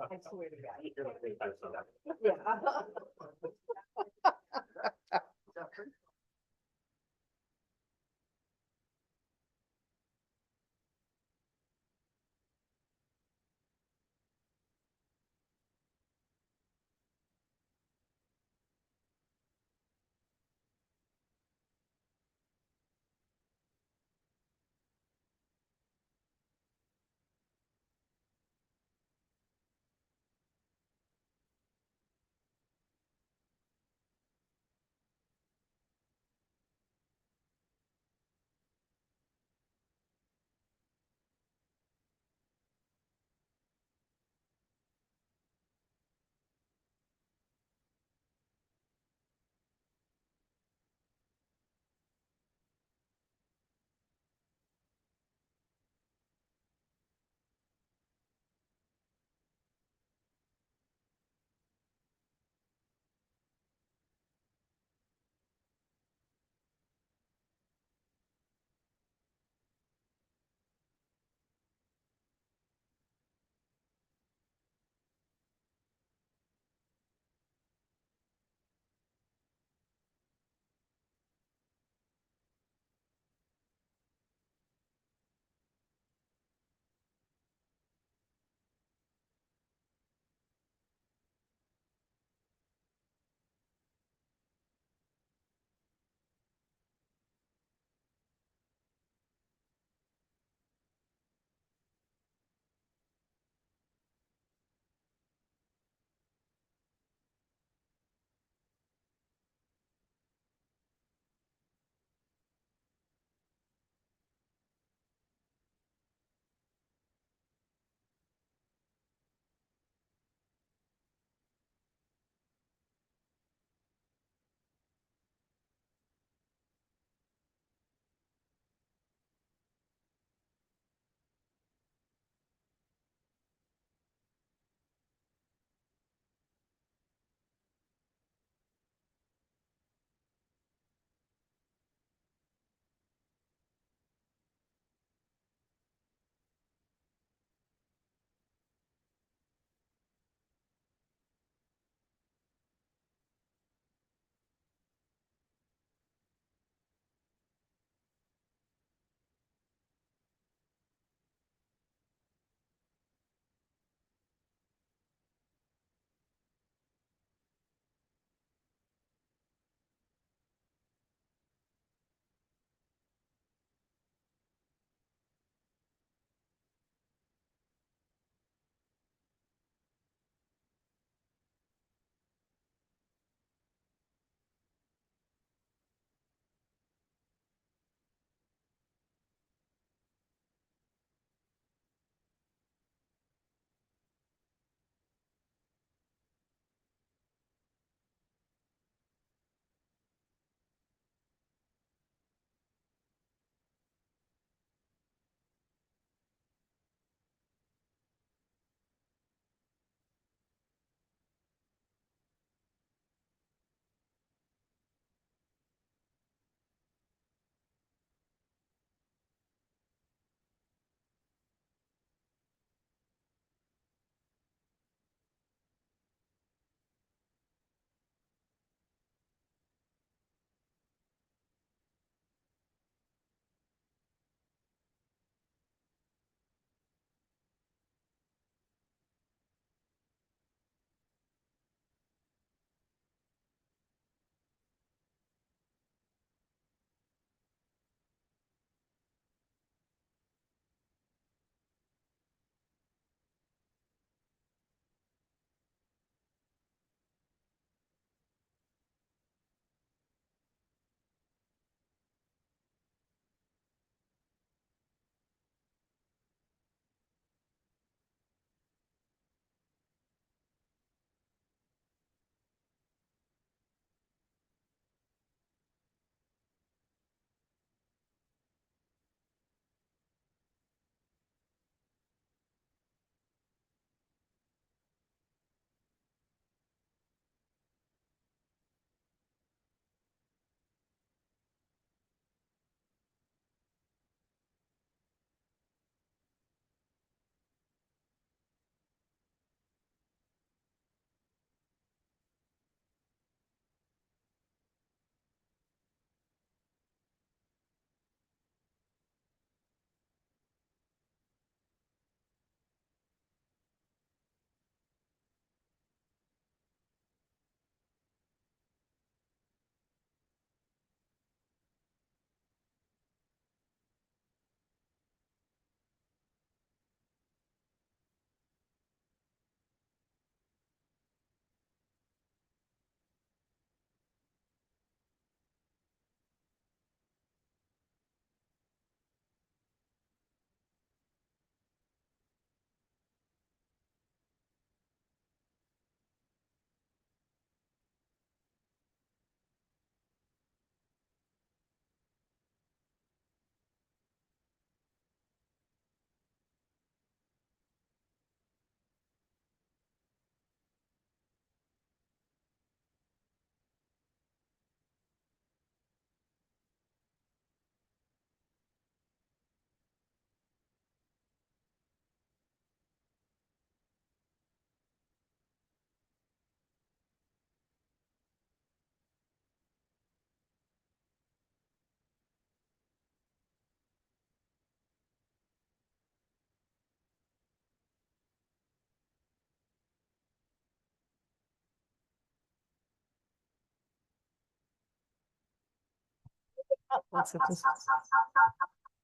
I swear to God. You're gonna think that's something. Yeah.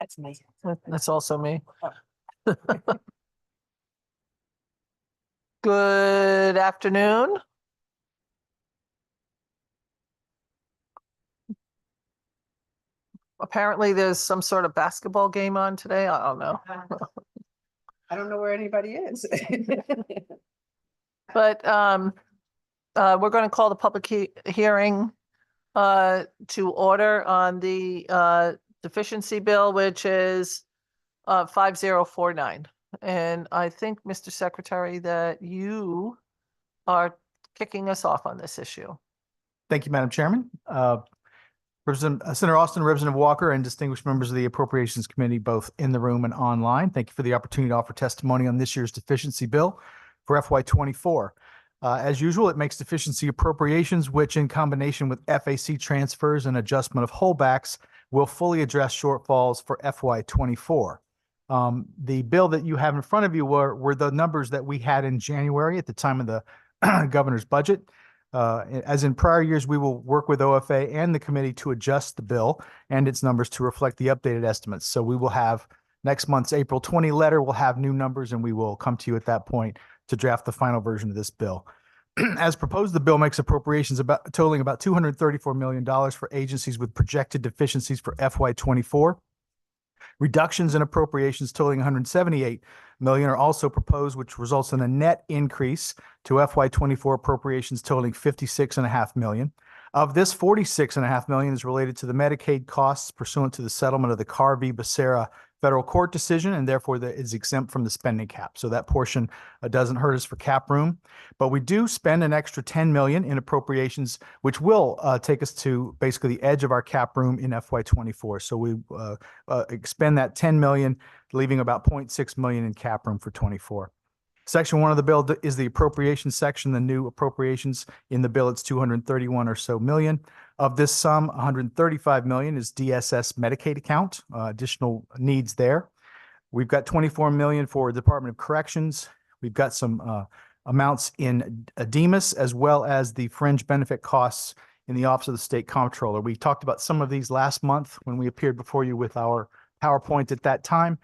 That's me. That's also me. Good afternoon. Apparently there's some sort of basketball game on today. I don't know. I don't know where anybody is. But we're going to call the public hearing to order on the deficiency bill, which is 5049. And I think, Mr. Secretary, that you are kicking us off on this issue. Thank you, Madam Chairman. Senator Austin, Representative Walker, and distinguished members of the Appropriations Committee, both in the room and online. Thank you for the opportunity to offer testimony on this year's deficiency bill for FY24. As usual, it makes deficiency appropriations, which in combination with FAC transfers and adjustment of holdbacks will fully address shortfalls for FY24. The bill that you have in front of you were the numbers that we had in January at the time of the governor's budget. As in prior years, we will work with OFA and the committee to adjust the bill and its numbers to reflect the updated estimates. So we will have next month's April 20 letter. We'll have new numbers and we will come to you at that point to draft the final version of this bill. As proposed, the bill makes appropriations totaling about $234 million for agencies with projected deficiencies for FY24. Reductions in appropriations totaling $178 million are also proposed, which results in a net increase to FY24 appropriations totaling $56.5 million. Of this, $46.5 million is related to the Medicaid costs pursuant to the settlement of the Carr v. Becerra federal court decision, and therefore is exempt from the spending cap. So that portion doesn't hurt us for cap room. But we do spend an extra $10 million in appropriations, which will take us to basically the edge of our cap room in FY24. So we expend that $10 million, leaving about $0.6 million in cap room for 24. Section 1 of the bill is the appropriations section. The new appropriations in the bill, it's 231 or so million. Of this sum, 135 million is DSS Medicaid account, additional needs there. We've got 24 million for Department of Corrections. We've got some amounts in DEMIS, as well as the fringe benefit costs in the Office of the State Comptroller. We talked about some of these last month when we appeared before you with our PowerPoint at that time.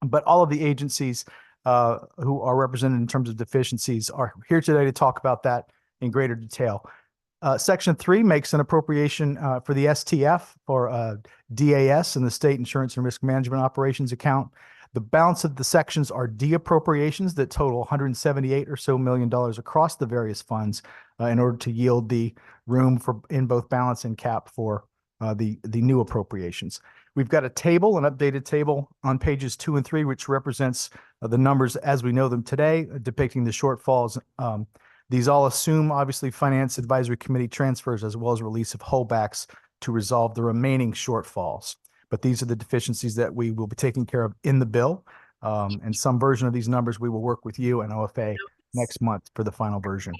But all of the agencies who are represented in terms of deficiencies are here today to talk about that in greater detail. Section 3 makes an appropriation for the STF for DAS and the State Insurance and Risk Management Operations account. The balance of the sections are de-appropriations that total $178 or so million across the various funds in order to yield the room for in both balance and cap for the new appropriations. We've got a table, an updated table on pages 2 and 3, which represents the numbers as we know them today, depicting the shortfalls. These all assume, obviously, Finance Advisory Committee transfers as well as release of holdbacks to resolve the remaining shortfalls. But these are the deficiencies that we will be taking care of in the bill. And some version of these numbers, we will work with you and OFA next month for the final version.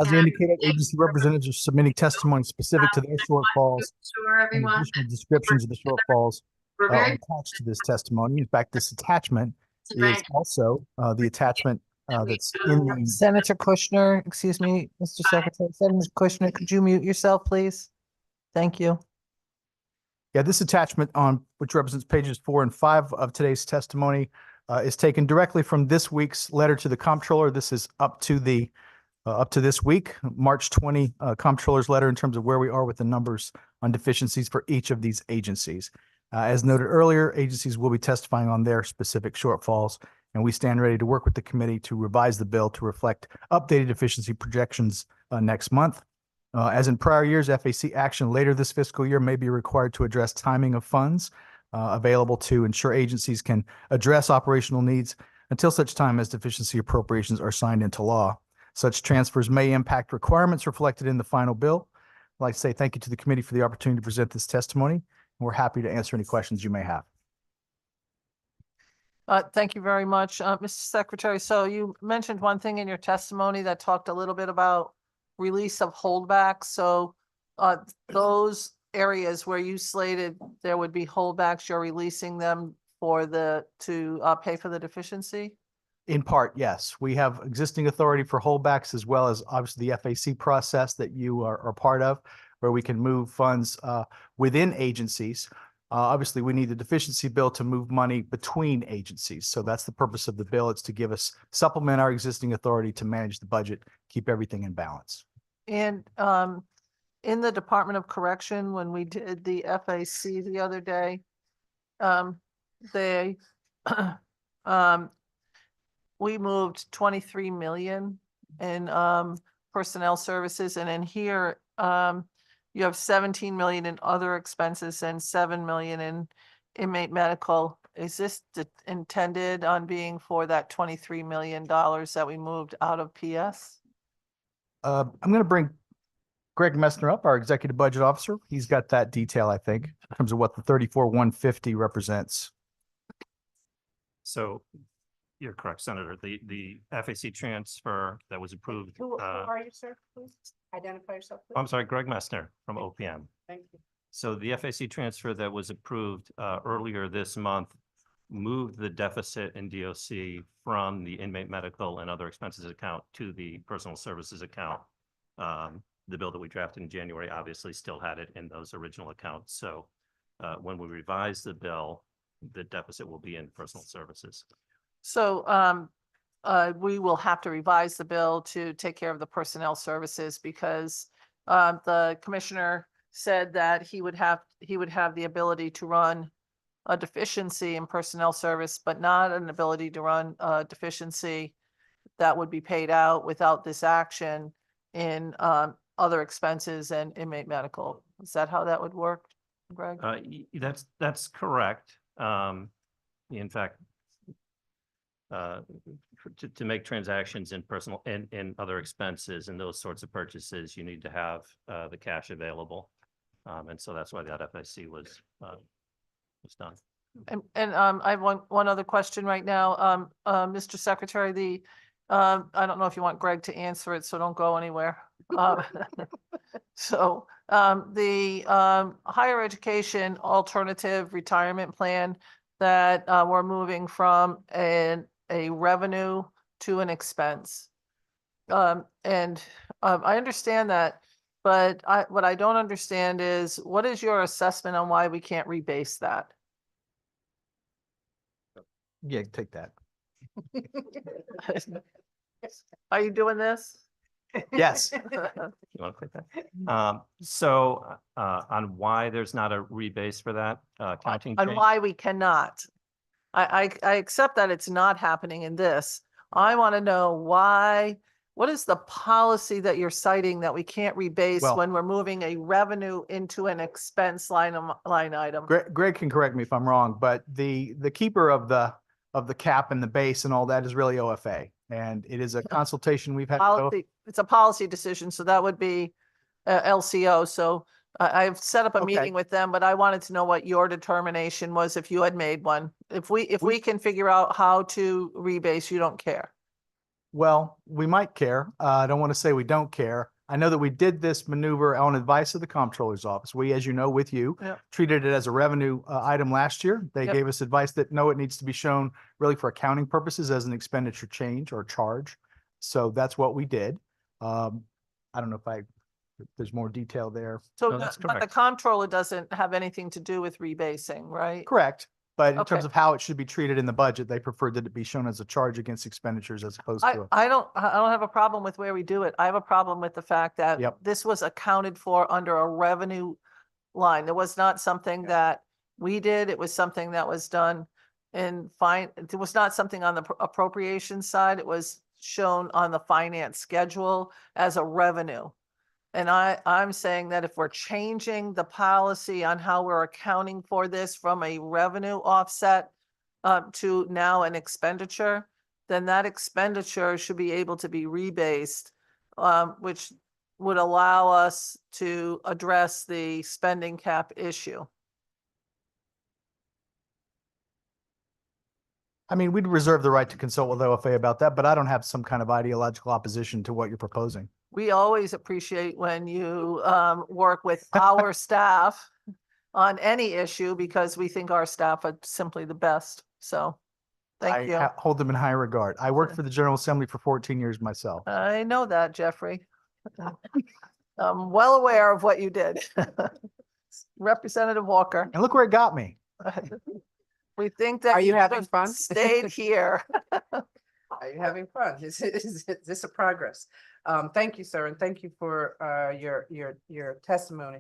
As we indicated, agency representatives are submitting testimony specific to their shortfalls and additional descriptions of the shortfalls attached to this testimony. In fact, this attachment is also the attachment that's in the... Senator Kushner, excuse me, Mr. Secretary. Senator Kushner, could you mute yourself, please? Thank you. Yeah, this attachment on which represents pages 4 and 5 of today's testimony is taken directly from this week's letter to the comptroller. This is up to this week, March 20 comptroller's letter in terms of where we are with the numbers on deficiencies for each of these agencies. As noted earlier, agencies will be testifying on their specific shortfalls, and we stand ready to work with the committee to revise the bill to reflect updated efficiency projections next month. As in prior years, FAC action later this fiscal year may be required to address timing of funds available to ensure agencies can address operational needs until such time as deficiency appropriations are signed into law. Such transfers may impact requirements reflected in the final bill. I'd like to say thank you to the committee for the opportunity to present this testimony, and we're happy to answer any questions you may have. Thank you very much, Mr. Secretary. So you mentioned one thing in your testimony that talked a little bit about release of holdbacks. So those areas where you slated there would be holdbacks, you're releasing them for to pay for the deficiency? In part, yes. We have existing authority for holdbacks as well as obviously the FAC process that you are part of. where we can move funds within agencies. Obviously, we need the deficiency bill to move money between agencies. So that's the purpose of the bill. It's to give us, supplement our existing authority to manage the budget, keep everything in balance. And in the Department of Correction, when we did the FAC the other day, they we moved 23 million in personnel services, and in here you have 17 million in other expenses and 7 million in inmate medical. Is this intended on being for that $23 million that we moved out of PS? I'm going to bring Greg Messner up, our executive budget officer. He's got that detail, I think, in terms of what the 34,150 represents. So you're correct, Senator. The FAC transfer that was approved. Who are you, sir? Please identify yourself. Please. I'm sorry, Greg Messner from OPM. Thank you. So the FAC transfer that was approved earlier this month moved the deficit in DOC from the inmate medical and other expenses account to the personal services account. The bill that we drafted in January obviously still had it in those original accounts. So when we revise the bill, the deficit will be in personal services. So we will have to revise the bill to take care of the personnel services because the commissioner said that he would have the ability to run a deficiency in personnel service, but not an ability to run a deficiency that would be paid out without this action in other expenses and inmate medical. Is that how that would work, Greg? That's correct. In fact, to make transactions in personal and in other expenses and those sorts of purchases, you need to have the cash available. And so that's why that FIC was done. And I have one other question right now. Mr. Secretary, I don't know if you want Greg to answer it, so don't go anywhere. So the higher education alternative retirement plan that we're moving from a revenue to an expense. And I understand that, but what I don't understand is what is your assessment on why we can't rebase that? Yeah, take that. Are you doing this? Yes. You want to click that? So on why there's not a rebase for that counting On change? why we cannot. I accept that it's not happening in this. I want to know why, what is the policy that you're citing that we can't rebase Well- when we're moving a revenue into an expense line item? Greg can correct me if I'm wrong, but the keeper of the cap and the base and all that is really OFA. And it is a consultation we've had. with Policy, it's a policy decision, so that would be LCO. So I've set up a Okay. meeting with them, but I wanted to know what your determination was if you had made one. If we can figure out how to rebase, you don't care. Well, we might care. I don't want to say we don't care. I know that we did this maneuver on advice of the comptroller's office. We, as you know, with you, Yep. treated it as a revenue item last year. They Yep. gave us advice that no, it needs to be shown really for accounting purposes as an expenditure change or charge. So that's what we did. I don't know if there's more detail there. So, No, that's but the correct. comptroller doesn't have anything to do with rebasing, right? Correct. But in Okay. terms of how it should be treated in the budget, they preferred that it be shown as a charge against expenditures as opposed to a. I don't have a problem with where we do it. I have a problem with the fact that Yep. this was accounted for under a revenue line. There was not something that we did. It was something that was done in it was not something on the appropriation side. It was shown on the finance schedule as a revenue. And I'm saying that if we're changing the policy on how we're accounting for this from a revenue offset to now an expenditure, then that expenditure should be able to be rebased, which would allow us to address the spending cap issue. I mean, we'd reserve the right to consult with OFA about that, but I don't have some kind of ideological opposition to what you're proposing. We always appreciate when you work with our staff on any issue because we think our staff are simply the best. So thank you. Hold them in high regard. I worked for the General Assembly for 14 years myself. I know that, Jeffrey. I'm well aware of what you did. Representative Walker, And look where it got me. we think that Are you you having should fun? stayed here. Are you having fun? Is this a progress? Thank you, sir, and thank you for your testimony.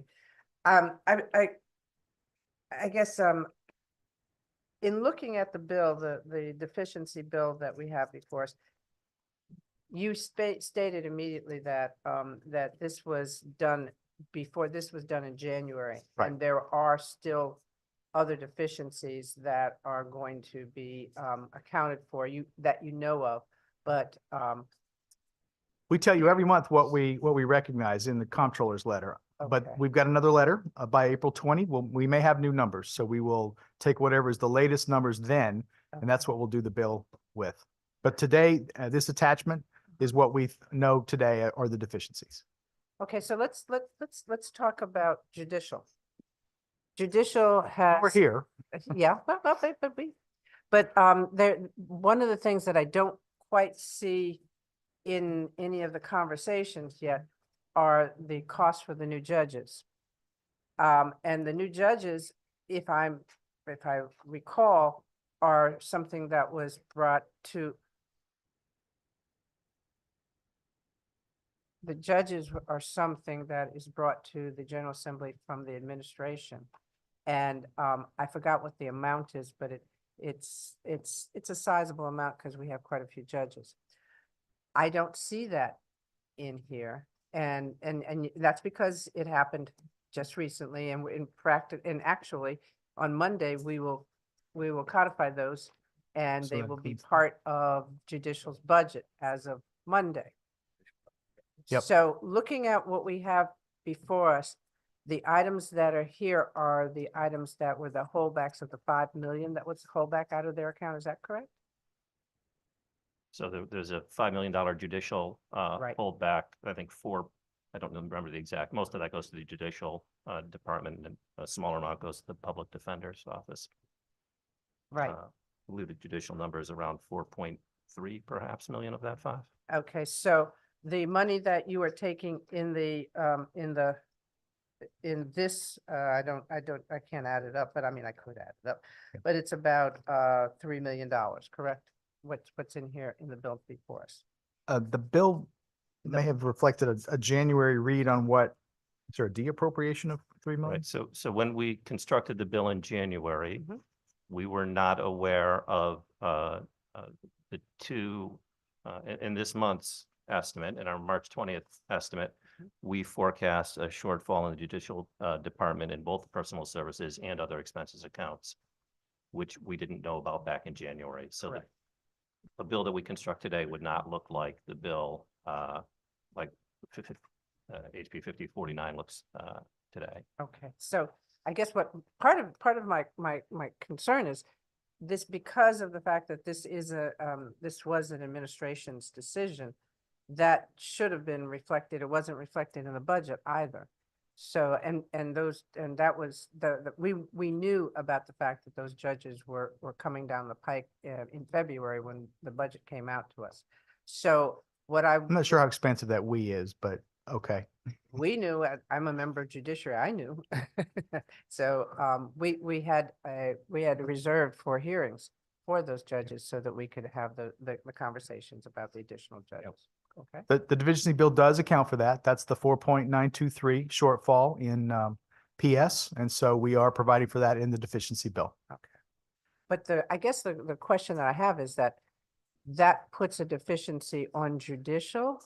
I guess in looking at the bill, the deficiency bill that we have before us, you stated immediately that that this was done before this was done in January, Right. and there are still other deficiencies that are going to be accounted for that you know of, but We tell you every month what we recognize in the comptroller's letter. But Okay. we've got another letter by April 20. We may have new numbers, so we will take whatever is the latest numbers then, and that's what we'll do the bill with. But today, this attachment is what we know today are the deficiencies. Okay, so let's talk about judicial. Judicial has. We're here. Yeah, but there, one of the things that I don't quite see in any of the conversations yet are the costs for the new judges. And the new judges, if I recall, are something that was brought to. The judges are something that is brought to the General Assembly from the administration. And I forgot what the amount is, but it's a sizable amount because we have quite a few judges. I don't see that in here, and that's because it happened just recently, and in practice, and actually on Monday we will codify those, and So they that will be includes- part of judicial's budget as of Monday. Yep. So looking at what we have before us, the items that are here are the items that were the holdbacks of the 5 million that was holdback out of their account. Is that correct? So there's a $5 million judicial Right. holdback. I think I don't remember the exact, most of that goes to the judicial department, and a smaller amount goes to the public defender's office. Right. I believe the judicial number is around 4.3 perhaps million of that 5. Okay, so the money that you are taking in this, I can't add it up, but I mean, I could add it up, but it's about $3 million, correct? What's in here in the bill before us? The bill may have reflected a January read on what, is there a de-appropriation of 3 million? Right. So when we constructed the bill in January, Mhm. we were not aware of the two, in this month's estimate, in our March 20th estimate, we forecast a shortfall in the judicial department in both personal services and other expenses accounts, which we didn't know about back in January. So Correct. the bill that we construct today would not look like the bill like HB 5049 looks today. Okay, so I guess what part of my concern is this, because of the fact that this is this was an administration's decision that should have been reflected. It wasn't reflected in the budget either. So, and that was we knew about the fact that those judges were coming down the pike in February when the budget came out to us. So I'm not sure how expensive that we is, but okay. we knew, I'm a member of judiciary, I knew. So we had reserved for hearings for those judges so that we could have the conversations about the additional judges. Okay. The deficiency bill does account for that. That's the 4.923 shortfall in PS. And so we are providing for that in the deficiency bill. Okay. But I guess the question that I have is that puts a deficiency on judicial,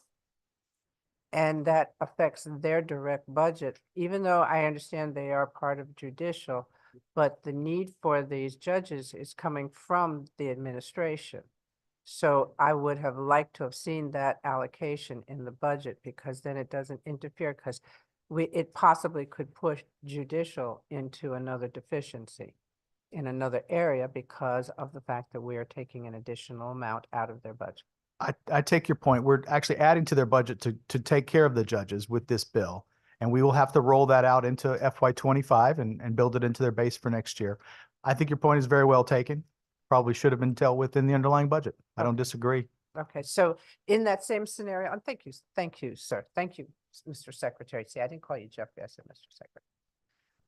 and that affects their direct budget, even though I understand they are part of judicial, but the need for these judges is coming from the administration. So I would have liked to have seen that allocation in the budget, because then it doesn't interfere, because it possibly could push judicial into another deficiency in another area because of the fact that we are taking an additional amount out of their budget. I take your point. We're actually adding to their budget to take care of the judges with this bill. And we will have to roll that out into FY25 and build it into their base for next year. I think your point is very well taken. Probably should have been dealt with in the underlying budget. I don't disagree. Okay, so in that same scenario, and thank you, sir. Thank you, Mr. Secretary. See, I didn't call you Jeffrey, I said Mr. Secretary.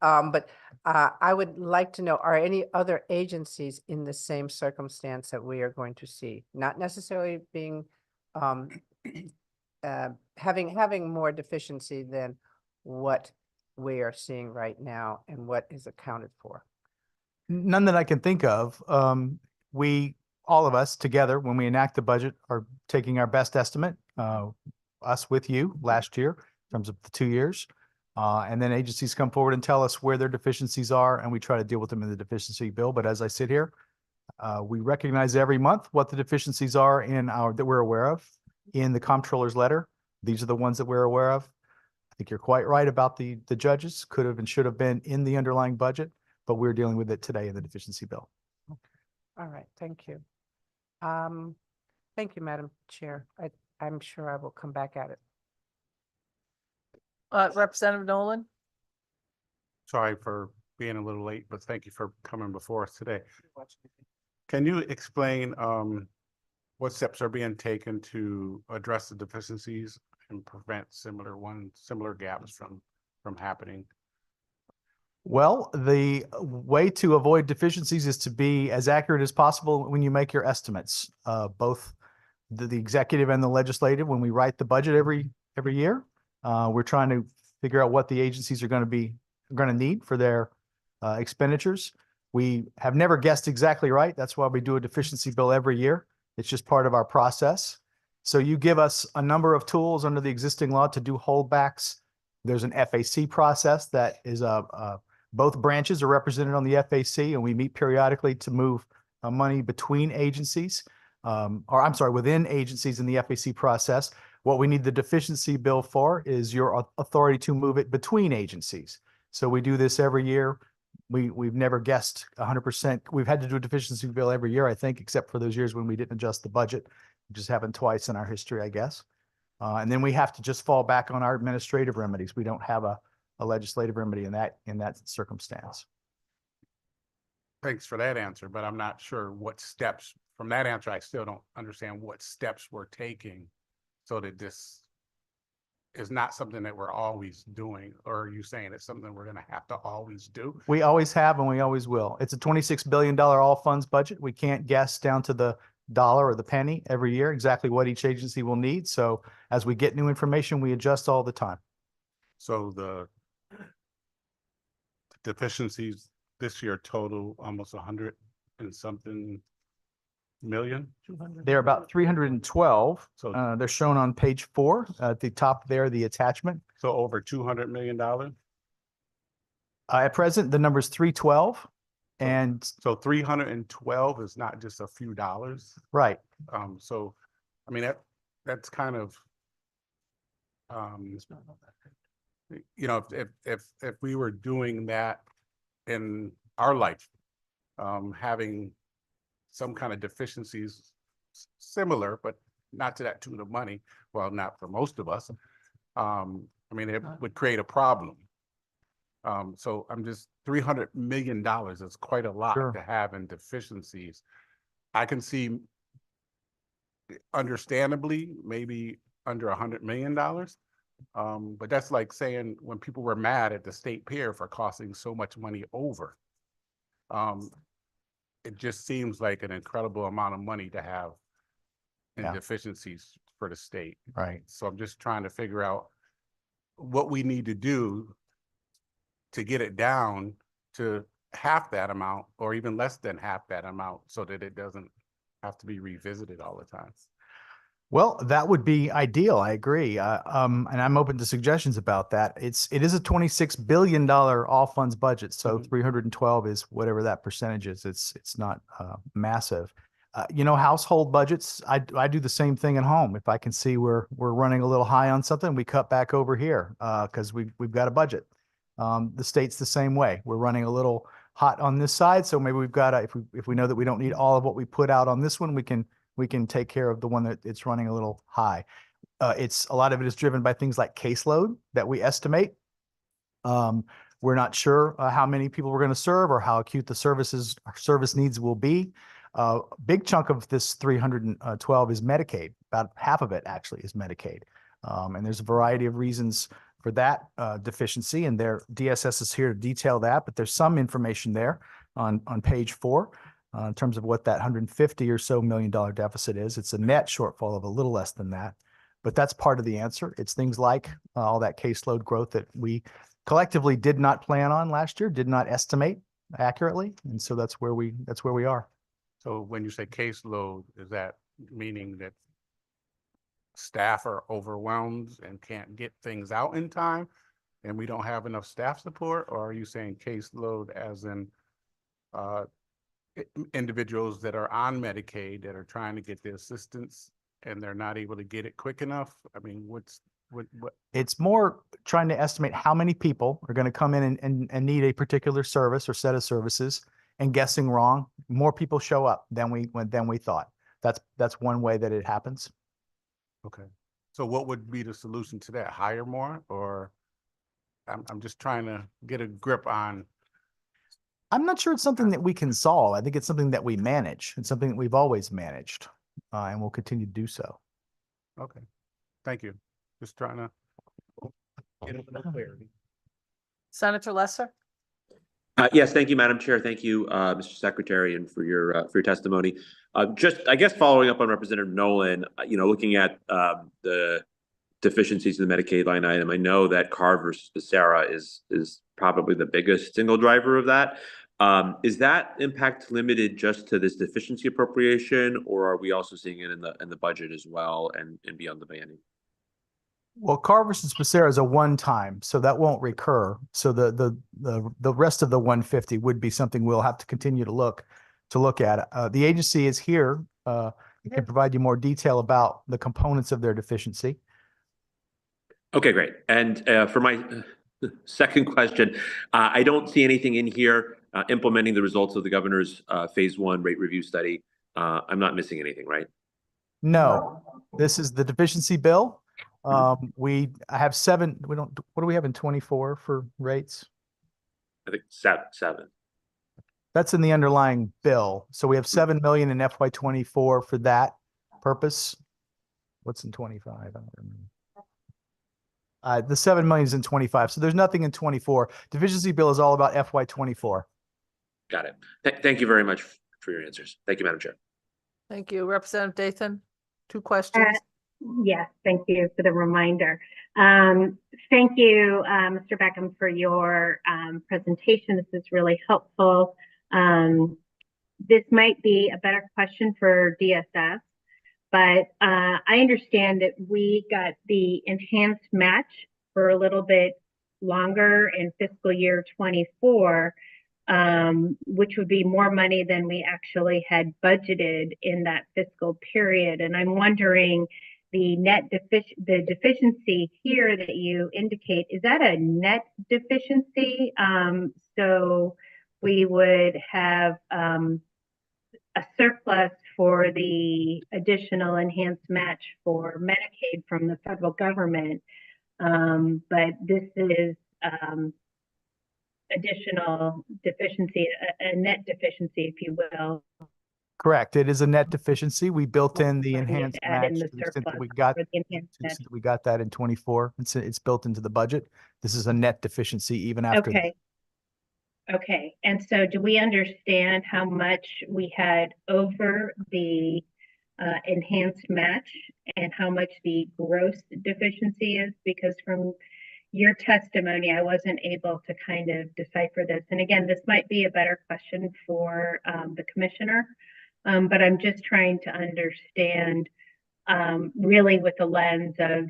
But I would like to know, are any other agencies in the same circumstance that we are going to see? Not necessarily being, having more deficiency than what we are seeing right now and what is accounted for. None that I can think of. All of us together, when we enact the budget, are taking our best estimate, us with you last year in terms of the 2 years. And then agencies come forward and tell us where their deficiencies are, and we try to deal with them in the deficiency bill. But as I sit here, we recognize every month what the deficiencies are that we're aware of in the comptroller's letter. These are the ones that we're aware of. I think you're quite right about the judges could have and should have been in the underlying budget, but we're dealing with it today in the deficiency bill. All right, thank you. Thank you, Madam Chair. I'm sure I will come back at it. Representative Nolan? Sorry for being a little late, but thank you for coming before us today. Can you explain what steps are being taken to address the deficiencies and prevent similar gaps from happening? Well, the way to avoid deficiencies is to be as accurate as possible when you make your estimates. Both the executive and the legislative, when we write the budget every year, we're trying to figure out what the agencies are going to need for their expenditures. We have never guessed exactly right. That's why we do a deficiency bill every year. It's just part of our process. So you give us a number of tools under the existing law to do holdbacks. There's an FAC process that is both branches are represented on the FAC, and we meet periodically to move money between agencies, within agencies in the FAC process. What we need the deficiency bill for is your authority to move it between agencies. So we do this every year. We've never guessed 100%. We've had to do a deficiency bill every year, I think, except for those years when we didn't adjust the budget. It just happened twice in our history, I guess. And then we have to just fall back on our administrative remedies. We don't have a legislative remedy in that circumstance. Thanks for that answer, but I'm not sure what steps from that answer. I still don't understand what steps we're taking so that this is not something that we're always doing. Or are you saying it's something we're going to have to always do? We always have and we always will. It's a $26 billion all funds budget. We can't guess down to the dollar or the penny every year exactly what each agency will need. So as we get new information, we adjust all the time. So the deficiencies this year total almost 100 and something million. They're about 312. So They're shown on page 4 at the top there, the attachment. so over $200 million. At present, the number is 312. And So 312 is not just a few dollars. right. So I mean that's kind of you know, if we were doing that in our life, having some kind of deficiencies similar, but not to that tune of money, well, not for most of us, I mean, it would create a problem. So I'm just $300 million is quite a lot Sure. to have in deficiencies. I can see understandably maybe under $100 million. But that's like saying when people were mad at the state pier for costing so much money over. It just seems like an incredible amount of money to have in Yeah. deficiencies for the state. Right. So I'm just trying to figure out what we need to do to get it down to half that amount or even less than half that amount so that it doesn't have to be revisited all the time. Well, that would be ideal. I agree. And I'm open to suggestions about that. It is a $26 billion all funds budget. So 312 is whatever that percentage is. It's not massive. Household budgets, I do the same thing at home. If I can see we're running a little high on something, we cut back over here because we've got a budget. The state's the same way. We're running a little hot on this side. So maybe we've got if we know that we don't need all of what we put out on this one, we can take care of the one that it's running a little high. A lot of it is driven by things like caseload that we estimate. We're not sure how many people we're going to serve or how acute the service needs will be. Big chunk of this 312 is Medicaid. About half of it actually is Medicaid. And there's a variety of reasons for that deficiency, and their DSS is here to detail that, but there's some information there on page 4 in terms of what that $150 or so million deficit is. It's a net shortfall of a little less than that, but that's part of the answer. It's things like all that caseload growth that we collectively did not plan on last year, did not estimate accurately, and so that's where we are. So when you say caseload, is that meaning that staff are overwhelmed and can't get things out in time and we don't have enough staff support? Or are you saying caseload as in individuals that are on Medicaid that are trying to get the assistance and they're not able to get it quick enough? I mean, what? It's more trying to estimate how many people are going to come in and need a particular service or set of services, and guessing wrong. More people show up than we thought. That's one way that it happens. Okay. So what would be the solution to that? Hire more? Or I'm just trying to get a grip on. I'm not sure it's something that we can solve. I think it's something that we manage. It's something that we've always managed, and we'll continue to do so. Okay. Thank you. Just trying to get a little clarity. Senator Lesser? Yes, thank you, Madam Chair. Thank you, Mr. Secretary, and for your testimony. Just, I guess, following up on Representative Nolan, looking at the deficiencies in the Medicaid line item, I know that CARD versus Becerra is probably the biggest single driver of that. Is that impact limited just to this deficiency appropriation, or are we also seeing it in the budget as well and beyond the banding? Well, CARD versus Becerra is a one-time, so that won't recur. So the rest of the 150 would be something we'll have to continue to look at. The agency is here. It can provide you more detail about the components of their deficiency. Okay, great. And for my second question, I don't see anything in here implementing the results of the governor's phase 1 rate review study. I'm not missing anything, right? No, this is the deficiency bill. I have 7. What do we have in 24 for rates? I think 7. That's in the underlying bill. So we have 7 million in FY24 for that purpose. What's in 25? I don't remember. The 7 million is in 25. So there's nothing in 24. Deficiency bill is all about FY24. Got it. Thank you very much for your answers. Thank you, Madam Chair. Thank you. Representative Dathan, 2 questions. Yes, thank you for the reminder. Thank you, Mr. Beckham, for your presentation. This is really helpful. This might be a better question for DSS, but I understand that we got the enhanced match for a little bit longer in fiscal year 24, which would be more money than we actually had budgeted in that fiscal period. And I'm wondering, the deficiency here that you indicate, is that a net deficiency? So we would have a surplus for the additional enhanced match for Medicaid from the federal government, but this is additional deficiency, a net deficiency, if you will. Correct. It is a net deficiency. We built in the enhanced match In to the the extent that surplus we got, for the enhanced match. we got that in 24. It's built into the budget. This is a net deficiency even after. Okay. Okay. And so do we understand how much we had over the enhanced match and how much the gross deficiency is? Because from your testimony, I wasn't able to kind of decipher this. And again, this might be a better question for the commissioner, but I'm just trying to understand really with the lens of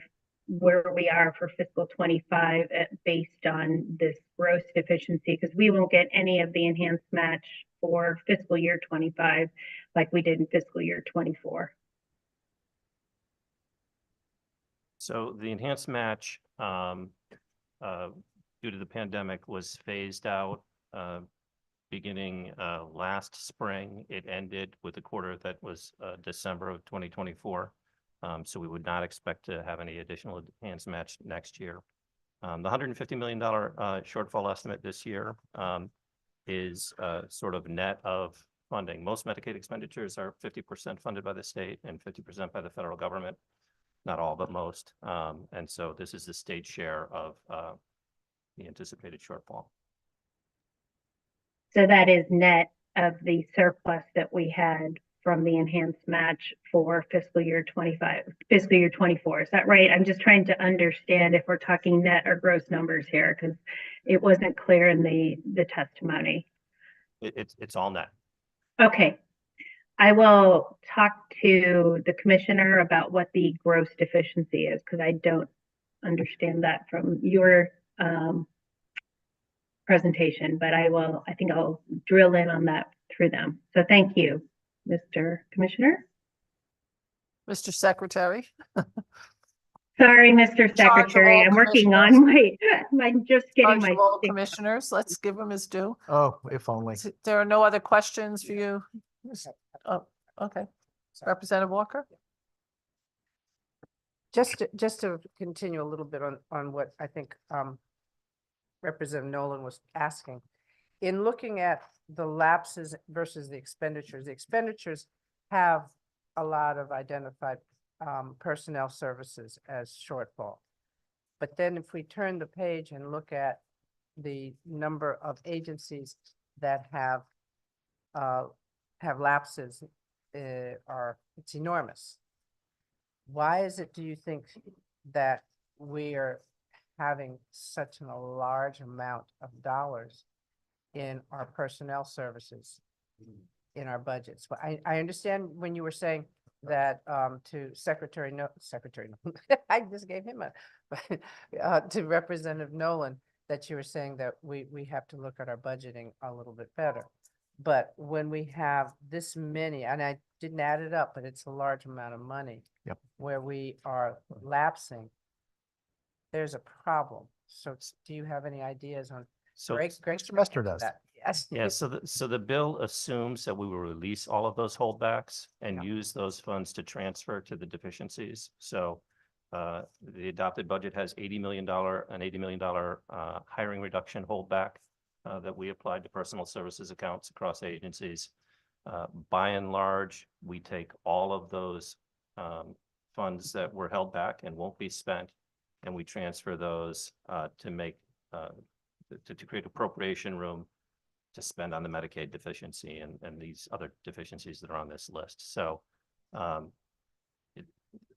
where we are for fiscal 25 based on this gross deficiency, because we won't get any of the enhanced match for fiscal year 25 like we did in fiscal year 24. So the enhanced match due to the pandemic was phased out beginning last spring. It ended with the quarter that was December of 2024. So we would not expect to have any additional enhanced match next year. The $150 million shortfall estimate this year is sort of net of funding. Most Medicaid expenditures are 50% funded by the state and 50% by the federal government. Not all, but most. And so this is the state share of the anticipated shortfall. So that is net of the surplus that we had from the enhanced match for fiscal year 24. Is that right? I'm just trying to understand if we're talking net or gross numbers here, because it wasn't clear in the testimony. It's all net. Okay. I will talk to the commissioner about what the gross deficiency is, because I don't understand that from your presentation, but I think I'll drill in on that through them. So thank you, Mr. Commissioner. Mr. Secretary. Sorry, Mr. Charge of Secretary, all I'm working on I'm just getting Charge my. of all commissioners, let's give him his due. Oh, if only. There are no other questions for you? Oh, okay. Representative Walker? Just to continue a little bit on what I think Representative Nolan was asking. In looking at the lapses versus the expenditures have a lot of identified personnel services as shortfall. But then if we turn the page and look at the number of agencies that have lapses, it's enormous. Why is it, do you think, that we are having such a large amount of dollars in our personnel services in our budgets? Well, I understand when you were saying that to Secretary I just gave him to Representative Nolan, that you were saying that we have to look at our budgeting a little bit better. But when we have this many, and I didn't add it up, but it's a large amount of money. Yep. Where we are lapsing, there's a problem. So do you have any ideas on? So Greg Mr. Mester does. that. Yes. yeah, so the bill assumes that we will release all of those holdbacks and Yeah. use those funds to transfer to the deficiencies. So the adopted budget has an $80 million hiring reduction holdback that we applied to personal services accounts across agencies. By and large, we take all of those funds that were held back and won't be spent, and we transfer those to make to create appropriation room to spend on the Medicaid deficiency and these other deficiencies that are on this list. So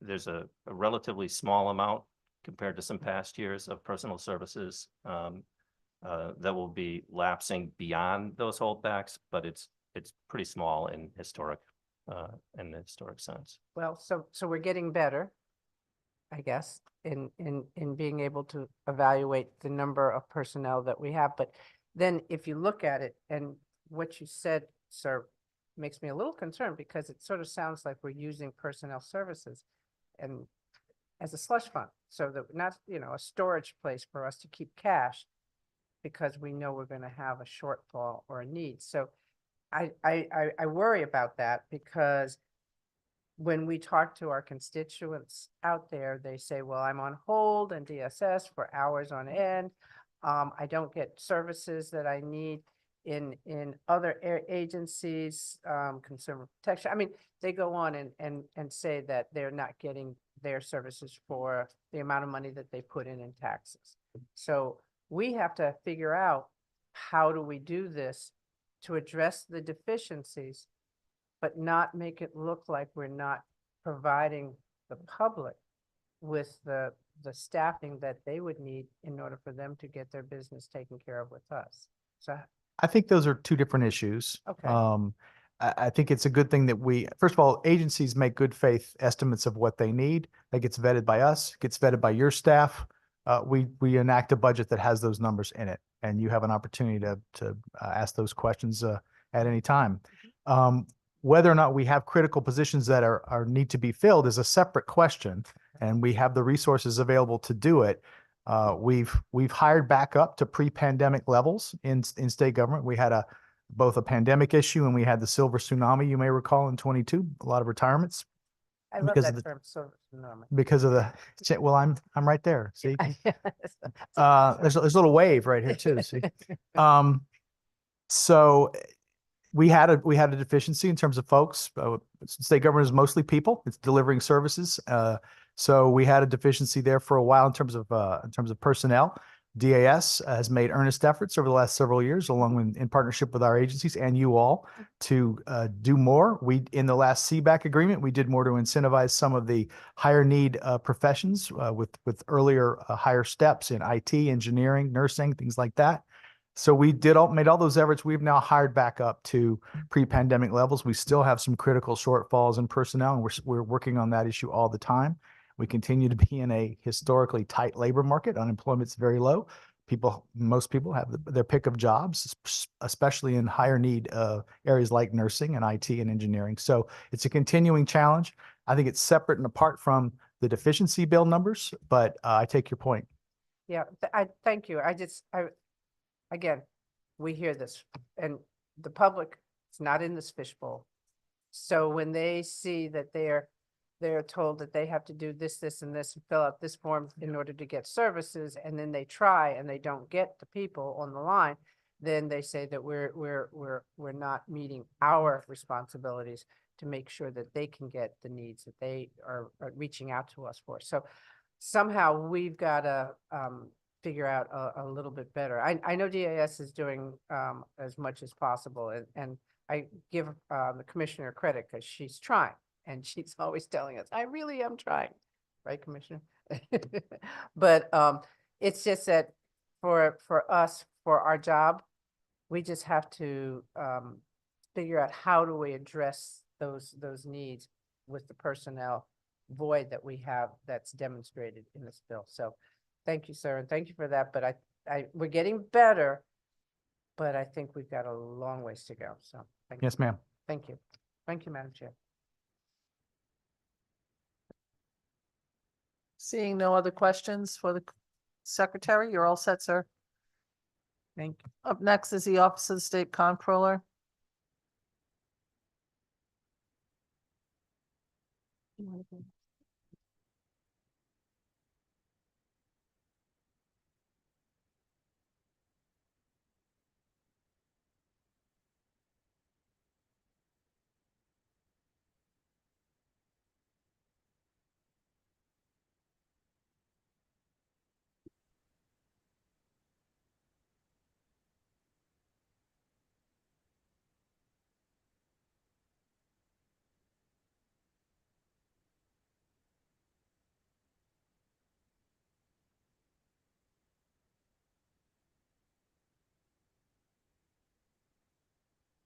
there's a relatively small amount compared to some past years of personal services that will be lapsing beyond those holdbacks, but it's pretty small in the historic sense. Well, so we're getting better, I guess, in being able to evaluate the number of personnel that we have. But then if you look at it, and what you said, sir, makes me a little concerned, because it sort of sounds like we're using personnel services and as a slush fund, so that not, a storage place for us to keep cash because we know we're going to have a shortfall or a need. So I worry about that, because when we talk to our constituents out there, they say, well, I'm on hold and DSS for hours on end. I don't get services that I need in other agencies, consumer protection. I mean, they go on and say that they're not getting their services for the amount of money that they put in taxes. So we have to figure out, how do we do this to address the deficiencies, but not make it look like we're not providing the public with the staffing that they would need in order for them to get their business taken care of with us. So I think those are two different issues. Okay. I think it's a good thing that first of all, agencies make good faith estimates of what they need. That gets vetted by us, gets vetted by your staff. We enact a budget that has those numbers in it, and you have an opportunity to ask those questions at any time. Whether or not we have critical positions that are need to be filled is a separate question, and we have the resources available to do it. We've hired back up to pre-pandemic levels in state government. We had both a pandemic issue, and we had the silver tsunami, you may recall, in 22, a lot of retirements. I love Because of that the- term, so Norman. Because of well, I'm right there. See, there's a little wave right here too. See, so we had a deficiency in terms of folks. State government is mostly people. It's delivering services. So we had a deficiency there for a while in terms of personnel. DAS has made earnest efforts over the last several years, along with in partnership with our agencies and you all, to do more. In the last CBAC agreement, we did more to incentivize some of the higher need professions with earlier higher steps in IT, engineering, nursing, things like that. So we made all those efforts. We've now hired back up to pre-pandemic levels. We still have some critical shortfalls in personnel, and we're working on that issue all the time. We continue to be in a historically tight labor market. Unemployment's very low. Most people have their pick of jobs, especially in higher need areas like nursing and IT and engineering. So it's a continuing challenge. I think it's separate and apart from the deficiency bill numbers, but I take your point. Yeah, thank you. Again, we hear this and the public is not in this fishbowl. So when they see that they're told that they have to do this, this, and this, and fill out this form in order to get services, and then they try and they don't get the people on the line, then they say that we're not meeting our responsibilities to make sure that they can get the needs that they are reaching out to us for. So somehow we've got to figure out a little bit better. I know DAS is doing as much as possible, and I give the commissioner credit because she's trying. And she's always telling us, I really am trying, right, Commissioner? But it's just that for us, for our job, we just have to figure out how do we address those needs with the personnel void that we have that's demonstrated in this bill. So thank you, sir, and thank you for that. But we're getting better, but I think we've got a long ways to go. So thank you. Yes, ma'am. Thank you. Thank you, Madam Chair. Seeing no other questions for the secretary, you're all set, sir. Thank you. Up next is the Office of the State Comptroller.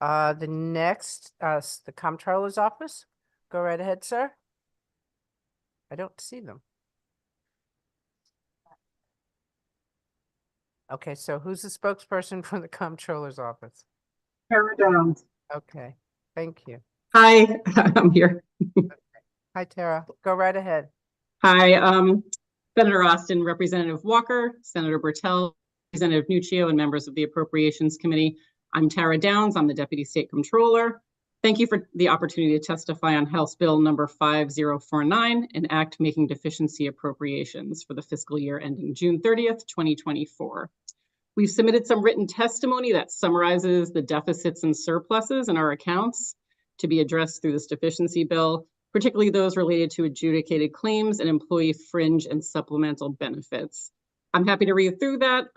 The next, the comptroller's office. Go right ahead, sir. I don't see them. Okay, so who's the spokesperson for the comptroller's office? Tara Downs. Okay, thank you. Hi, I'm here. Hi, Tara. Go right ahead. Hi, Senator Austin, Representative Walker, Senator Bertel, Representative Nuccio, and members of the Appropriations Committee. I'm Tara Downs. I'm the Deputy State Comptroller. Thank you for the opportunity to testify on House Bill number 5049, an act making deficiency appropriations for the fiscal year ending June 30th, 2024. We've submitted some written testimony that summarizes the deficits and surpluses in our accounts to be addressed through this deficiency bill, particularly those related to adjudicated claims and employee fringe and supplemental benefits. I'm happy to read through that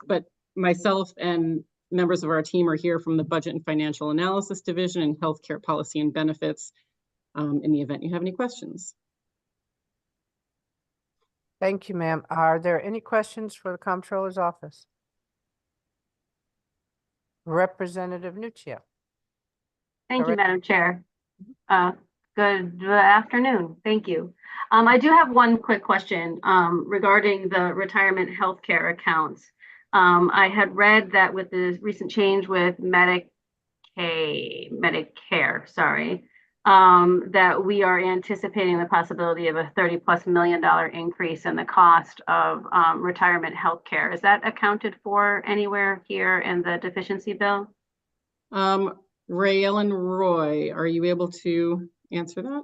but myself and members of our team are here from the Budget and Financial Analysis Division and Healthcare Policy and Benefits in the event you have any questions. Thank you, ma'am. Are there any questions for the comptroller's office? Representative Nuccio. Thank you, Correct. Madam Chair. Good afternoon. Thank you. I do have one quick question regarding the retirement healthcare accounts. I had read that with the recent change with Medicare, that we are anticipating the possibility of a $30+ million increase in the cost of retirement healthcare. Is that accounted for anywhere here in the deficiency bill? Ray Ellen Roy, are you able to answer that?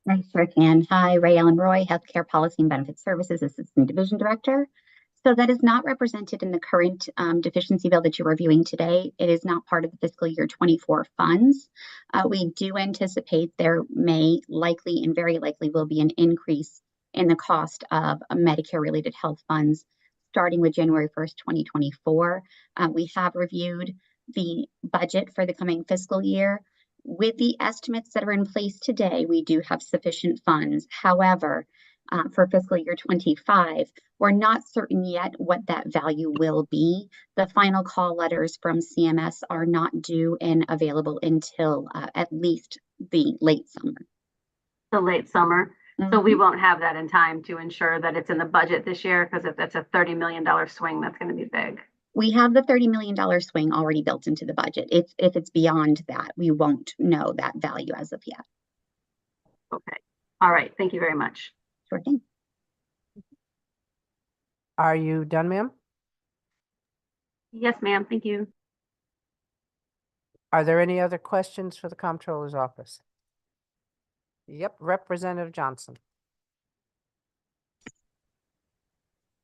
I sure can. Hi, Ray Ellen Roy, Healthcare Policy and Benefit Services Assistant Division Director. So that is not represented in the current deficiency bill that you're reviewing today. It is not part of the fiscal year 24 funds. We do anticipate there may likely and very likely will be an increase in the cost of Medicare-related health funds starting with January 1st, 2024. We have reviewed the budget for the coming fiscal year. With the estimates that are in place today, we do have sufficient funds. However, for fiscal year 25, we're not certain yet what that value will be. The final call letters from CMS are not due and available until at least the late summer. The late summer. So we won't have that in time to ensure that it's in the budget this year, because if that's a $30 million swing, that's going to be big. We have the $30 million swing already built into the budget. If it's beyond that, we won't know that value as of yet. Okay. All right. Thank you very much. Sure thing. Are you done, ma'am? Yes, ma'am. Thank you. Are there any other questions for the Comptroller's office? Yep, Representative Johnson.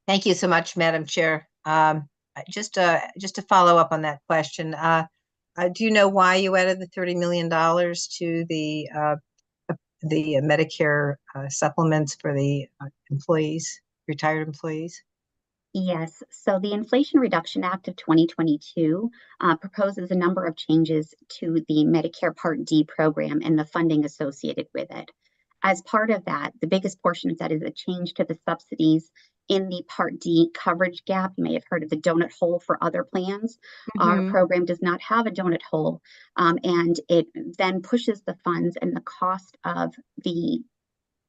Thank you so much, Madam Chair. Just to follow up on that question, do you know why you added the $30 million to the Medicare supplements for the employees, retired employees? Yes, so the Inflation Reduction Act of 2022 proposes a number of changes to the Medicare Part D program and the funding associated with it. As part of that, the biggest portion of that is a change to the subsidies in the Part D coverage gap. You may have heard of the donut hole for other plans. Our program does not have a donut hole, and it then pushes the funds and the cost of the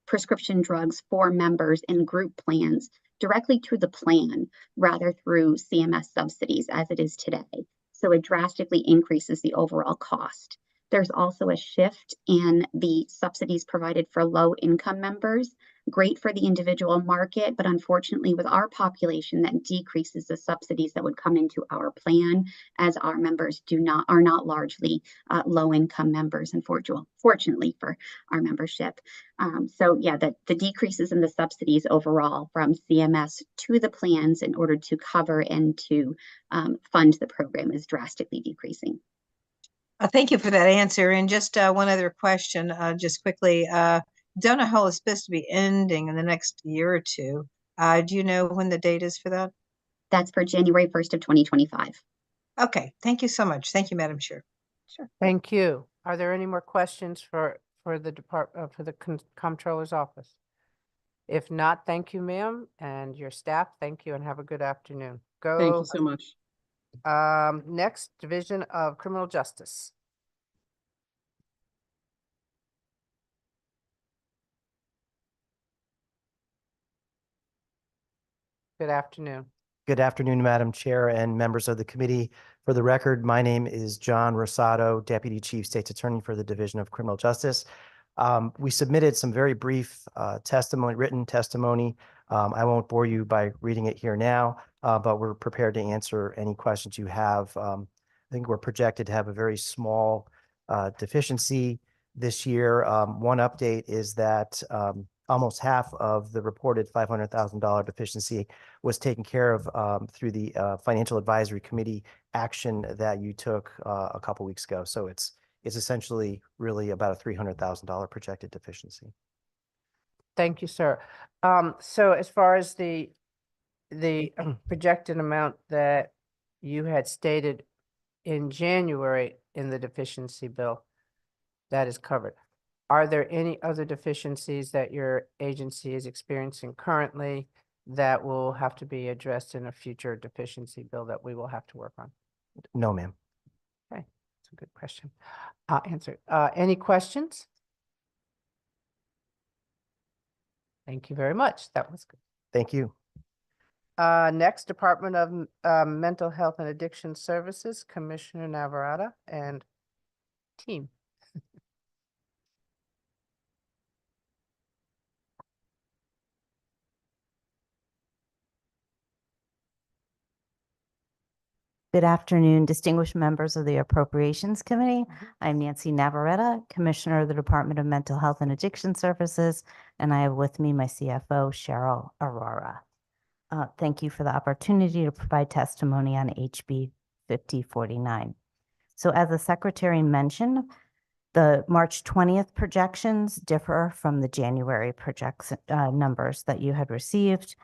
prescription drugs for members in group plans directly to the plan rather through CMS subsidies as it is today. So it drastically increases the overall cost. There's also a shift in the subsidies provided for low income members. Great for the individual market, but unfortunately with our population that decreases the subsidies that would come into our plan, as our members are not largely low income members, fortunately for our membership. So yeah, the decreases in the subsidies overall from CMS to the plans in order to cover and to fund the program is drastically decreasing. Thank you for that answer. And just one other question, just quickly. Donut hole is supposed to be ending in the next year or two. Do you know when the date is for that? That's for January 1st of 2025. Okay, thank you so much. Thank you, Madam Chair. Sure. Thank you. Are there any more questions for the Comptroller's office? If not, thank you, ma'am, and your staff. Thank you and have a good afternoon. Thank you so much. Next, Division of Criminal Justice. Good afternoon. Good afternoon, Madam Chair and members of the committee. For the record, my name is John Rosado, Deputy Chief State's Attorney for the Division of Criminal Justice. We submitted some very brief written testimony. I won't bore you by reading it here now, but we're prepared to answer any questions you have. I think we're projected to have a very small deficiency this year. One update is that almost half of the reported $500,000 deficiency was taken care of through the Financial Advisory Committee action that you took a couple weeks ago. So it's essentially really about a $300,000 projected deficiency. Thank you, sir. So as far as the projected amount that you had stated in January in the deficiency bill, that is covered. Are there any other deficiencies that your agency is experiencing currently that will have to be addressed in a future deficiency bill that we will have to work on? No, ma'am. Okay, that's a good question. Answer. Any questions? Thank you very much. That was good. Thank you. Next, Department of Mental Health and Addiction Services, Commissioner Navarrete and team. Good afternoon, distinguished members of the Appropriations Committee. I'm Nancy Navarrete, Commissioner of the Department of Mental Health and Addiction Services, and I have with me my CFO, Cheryl Aurora. Thank you for the opportunity to provide testimony on HB 5049. So as the secretary mentioned, the March 20th projections differ from the January numbers that you had received.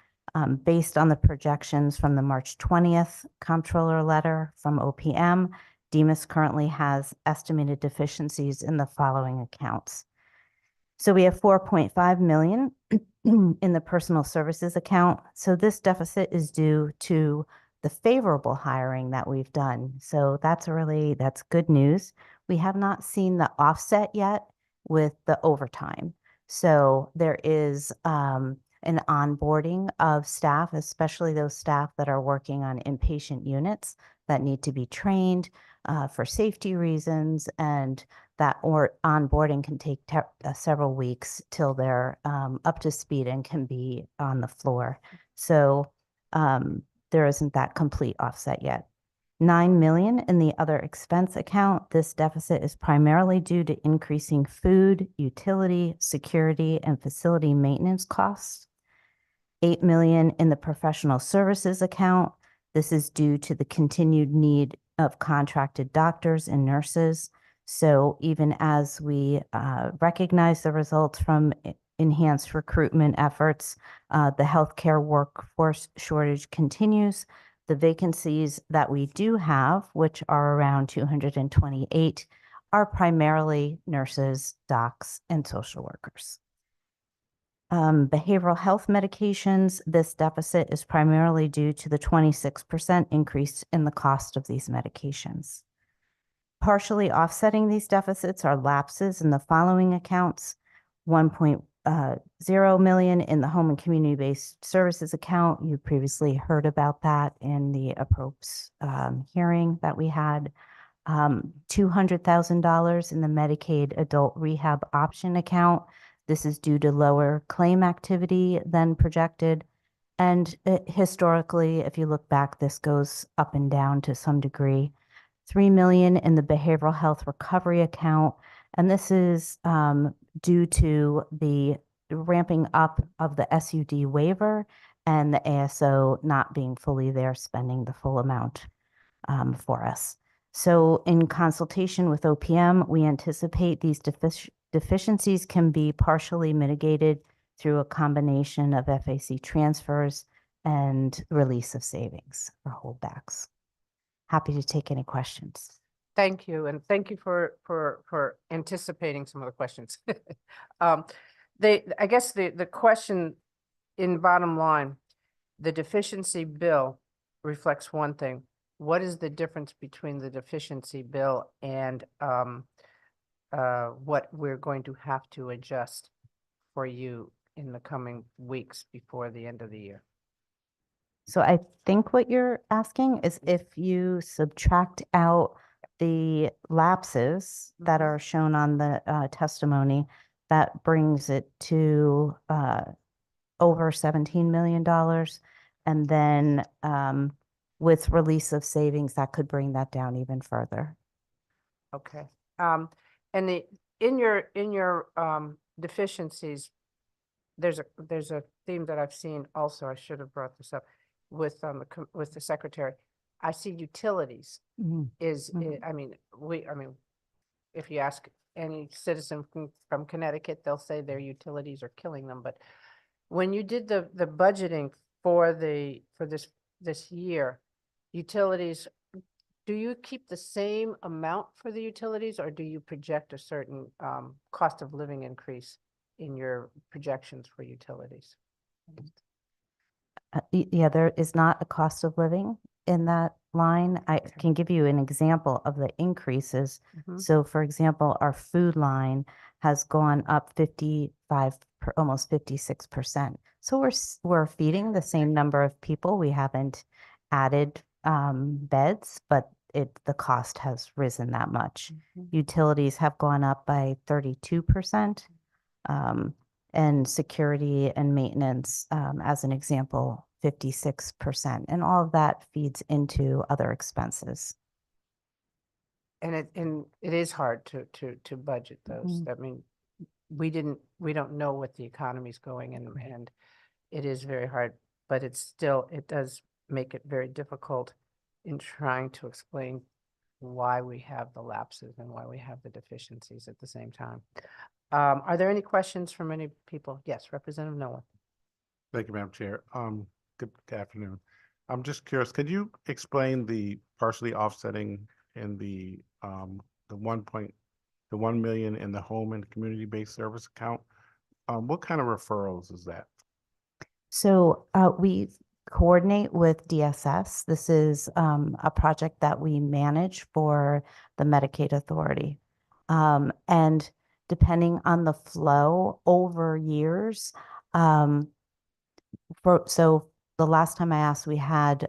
Based on the projections from the March 20th comptroller letter from OPM, Demas currently has estimated deficiencies in the following accounts. So we have 4.5 million in the personal services account. So this deficit is due to the favorable hiring that we've done. So that's good news. We have not seen the offset yet with the overtime. So there is an onboarding of staff, especially those staff that are working on inpatient units that need to be trained for safety reasons, and that onboarding can take several weeks till they're up to speed and can be on the floor. So there isn't that complete offset yet. 9 million in the other expense account. This deficit is primarily due to increasing food, utility, security, and facility maintenance costs. 8 million in the professional services account. This is due to the continued need of contracted doctors and nurses. So even as we recognize the results from enhanced recruitment efforts, the healthcare workforce shortage continues. The vacancies that we do have, which are around 228, are primarily nurses, docs, and social workers. Behavioral health medications, this deficit is primarily due to the 26% increase in the cost of these medications. Partially offsetting these deficits are lapses in the following accounts: 1.0 million in the home and community-based services account. You previously heard about that in the Appropes hearing that we had. $200,000 in the Medicaid adult rehab option account. This is due to lower claim activity than projected. And historically, if you look back, this goes up and down to some degree. 3 million in the behavioral health recovery account. And this is due to the ramping up of the SUD waiver and the ASO not being fully there, spending the full amount for us. So in consultation with OPM, we anticipate these deficiencies can be partially mitigated through a combination of FAC transfers and release of savings or holdbacks. Happy to take any questions. Thank you, and thank you for anticipating some of the questions. I guess the question in bottom line, the deficiency bill reflects one thing. What is the difference between the deficiency bill and what we're going to have to adjust for you in the coming weeks before the end of the year? So I think what you're asking is if you subtract out the lapses that are shown on the testimony, that brings it to over $17 million. And then with release of savings, that could bring that down even further. Okay. And in your deficiencies, there's a theme that I've seen also. I should have brought this up with the secretary. I see utilities I mean, if you ask any citizen from Connecticut, they'll say their utilities are killing them. But when you did the budgeting for this year, utilities, do you keep the same amount for the utilities, or do you project a certain cost of living increase in your projections for utilities? Yeah, there is not a cost of living in that line. I can give you an example of the increases. So for example, our food line has gone up almost 56%. So we're feeding the same number of people. We haven't added beds, but the cost has risen that much. Utilities have gone up by 32%. And security and maintenance, as an example, 56%. And all of that feeds into other expenses. And it is hard to budget those. I mean, we don't know what the economy's going, and it is very hard. but it's still, it does make it very difficult in trying to explain why we have the lapses and why we have the deficiencies at the same time. Are there any questions from any people? Yes, Representative Nolan. Thank you, Madam Chair. Good afternoon. I'm just curious, could you explain the partially offsetting in the 1 million in the home and community-based service account? What kind of referrals is that? So we coordinate with DSS. This is a project that we manage for the Medicaid Authority. And depending on the flow over years, so the last time I asked, we had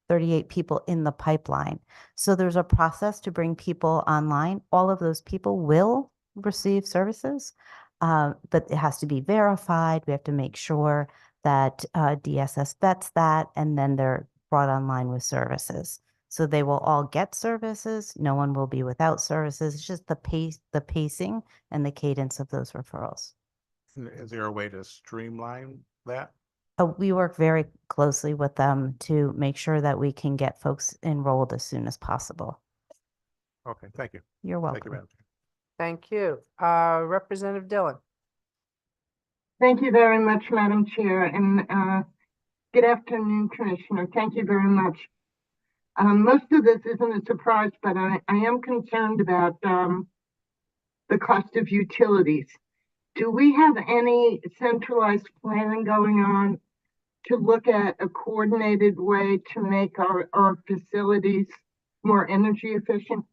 38 people in the pipeline. So there's a process to bring people online. All of those people will receive services, but it has to be verified. We have to make sure that DSS vets that, and then they're brought online with services. So they will all get services. No one will be without services. It's just the pacing and the cadence of those referrals. Is there a way to streamline that? We work very closely with them to make sure that we can get folks enrolled as soon as possible. Okay, thank you. You're Thank you, welcome. Madam Chair. Thank you. Representative Dillon. Thank you very much, Madam Chair, and good afternoon, Commissioner. Thank you very much. Most of this isn't a surprise, but I am concerned about the cost of utilities. Do we have any centralized planning going on to look at a coordinated way to make our facilities more energy efficient?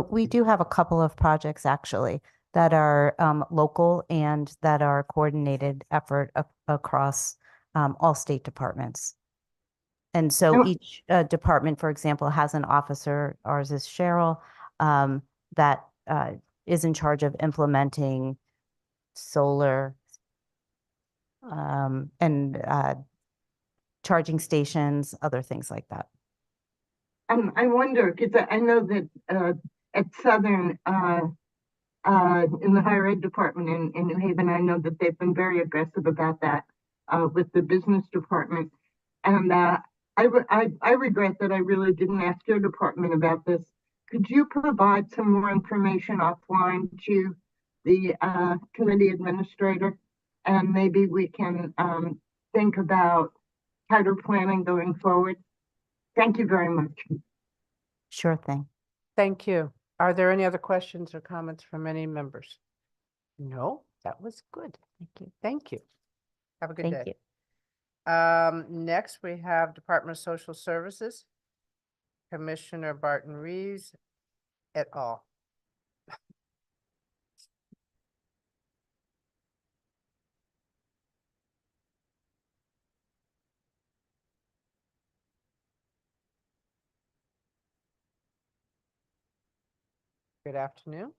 We do have a couple of projects actually that are local and that are coordinated effort across all state departments. And so each department, for example, has an officer, ours is Cheryl, that is in charge of implementing solar and charging stations, other things like that. I wonder, because I know that at Southern, in the higher ed department in New Haven, I know that they've been very aggressive about that with the business department. And I regret that I really didn't ask your department about this. Could you provide some more information offline to the committee administrator? And maybe we can think about tighter planning going forward. Thank you very much. Sure thing. Thank you. Are there any other questions or comments from any members? No, that was good. Thank you. Thank you. Have a good Thank day. you. Next, we have Department of Social Services, Commissioner Barton Reeves et al. Good afternoon.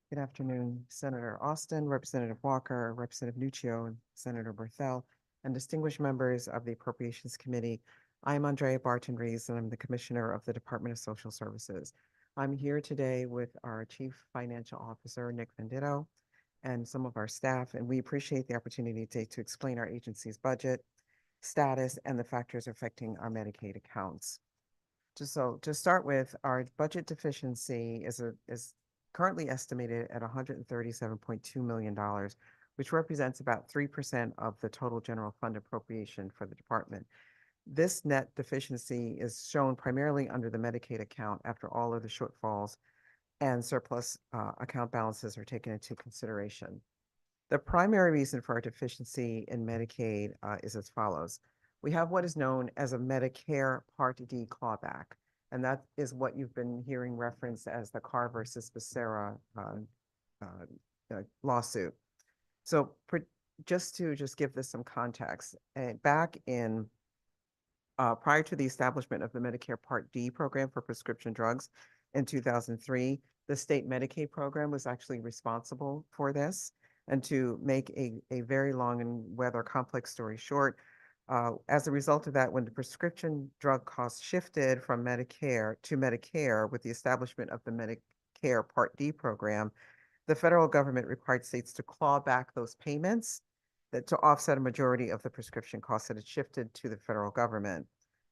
Good afternoon, Senator Austin, Representative Walker, Representative Nuccio, and Senator Berthel, and distinguished members of the Appropriations Committee. I'm Andrea Barton-Rees, and I'm the Commissioner of the Department of Social Services. I'm here today with our Chief Financial Officer, Nick Venditto, and some of our staff, and we appreciate the opportunity today to explain our agency's budget, status, and the factors affecting our Medicaid accounts. So to start with, our budget deficiency is currently estimated at $137.2 million, which represents about 3% of the total general fund appropriation for the department. This net deficiency is shown primarily under the Medicaid account after all of the shortfalls and surplus account balances are taken into consideration. The primary reason for our deficiency in Medicaid is as follows. We have what is known as a Medicare Part D clawback, and that is what you've been hearing referenced as the Carr versus Becerra lawsuit. So just to give this some context, back in prior to the establishment of the Medicare Part D program for prescription drugs in 2003, the state Medicaid program was actually responsible for this. And to make a very long and rather complex story short, as a result of that, when the prescription drug costs shifted from Medicare to Medicare with the establishment of the Medicare Part D program, the federal government required states to claw back those payments that to offset a majority of the prescription costs that had shifted to the federal government.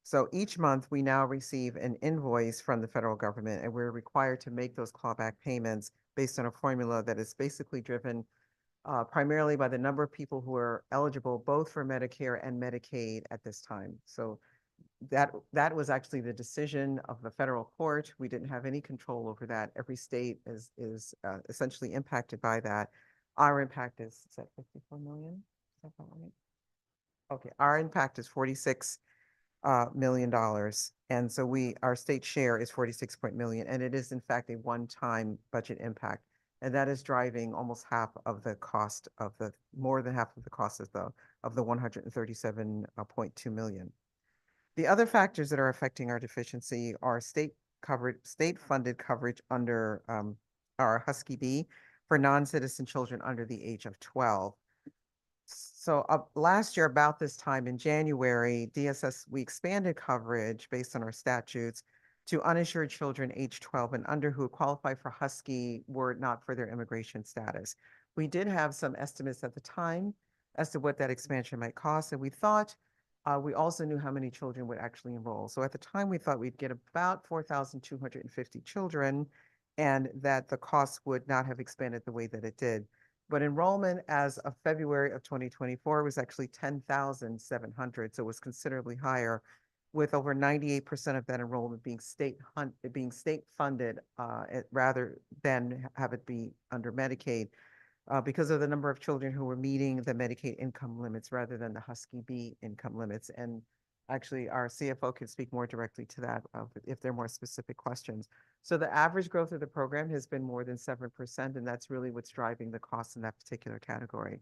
So each month, we now receive an invoice from the federal government, and we're required to make those clawback payments based on a formula that is basically driven primarily by the number of people who are eligible both for Medicare and Medicaid at this time. So that was actually the decision of the federal court. We didn't have any control over that. Every state is essentially impacted by that. Our impact is that 54 million? Is that about right? Okay, our impact is $46 million. And so our state share is 46 million, and it is in fact a one-time budget impact. And that is driving almost half of the cost of more than half of the cost of the 137.2 million. The other factors that are affecting our deficiency are state-funded coverage under our Husky B for non-citizen children under the age of 12. So last year, about this time in January, DSS, we expanded coverage based on our statutes to uninsured children age 12 and under who qualify for Husky were it not for their immigration status. We did have some estimates at the time as to what that expansion might cost, and we thought we also knew how many children would actually enroll. So at the time, we thought we'd get about 4,250 children and that the cost would not have expanded the way that it did. But enrollment as of February of 2024 was actually 10,700, so it was considerably higher, with over 98% of that enrollment being state funded rather than have it be under Medicaid. Because of the number of children who were meeting the Medicaid income limits rather than the Husky B income limits. And actually, our CFO can speak more directly to that if there are more specific questions. So the average growth of the program has been more than 7%, and that's really what's driving the cost in that particular category.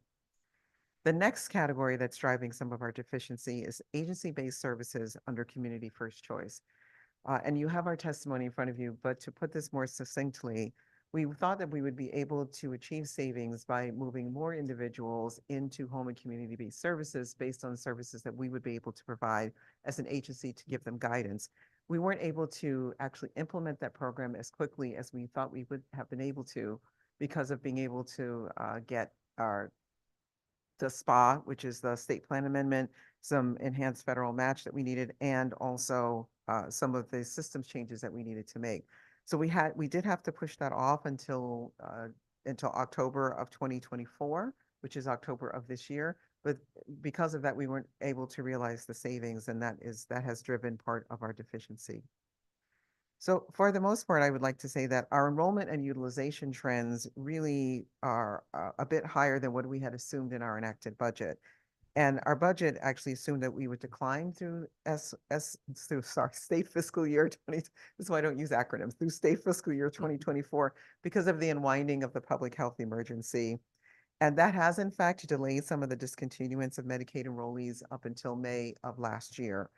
The next category that's driving some of our deficiency is agency-based services under Community First Choice. And you have our testimony in front of you, but to put this more succinctly, we thought that we would be able to achieve savings by moving more individuals into home and community-based services based on the services that we would be able to provide as an agency to give them guidance. We weren't able to actually implement that program as quickly as we thought we would have been able to because of being able to get the SPA, which is the state plan amendment, some enhanced federal match that we needed, and also some of the systems changes that we needed to make. So we did have to push that off until October of 2024, which is October of this year. But because of that, we weren't able to realize the savings, and that has driven part of our deficiency. So for the most part, I would like to say that our enrollment and utilization trends really are a bit higher than what we had assumed in our enacted budget. And our budget actually assumed that we would decline through state fiscal year 20. This is why I don't use acronyms, through state fiscal year 2024 because of the unwinding of the public health emergency. And that has in fact delayed some of the discontinuance of Medicaid enrollees up until May of last year.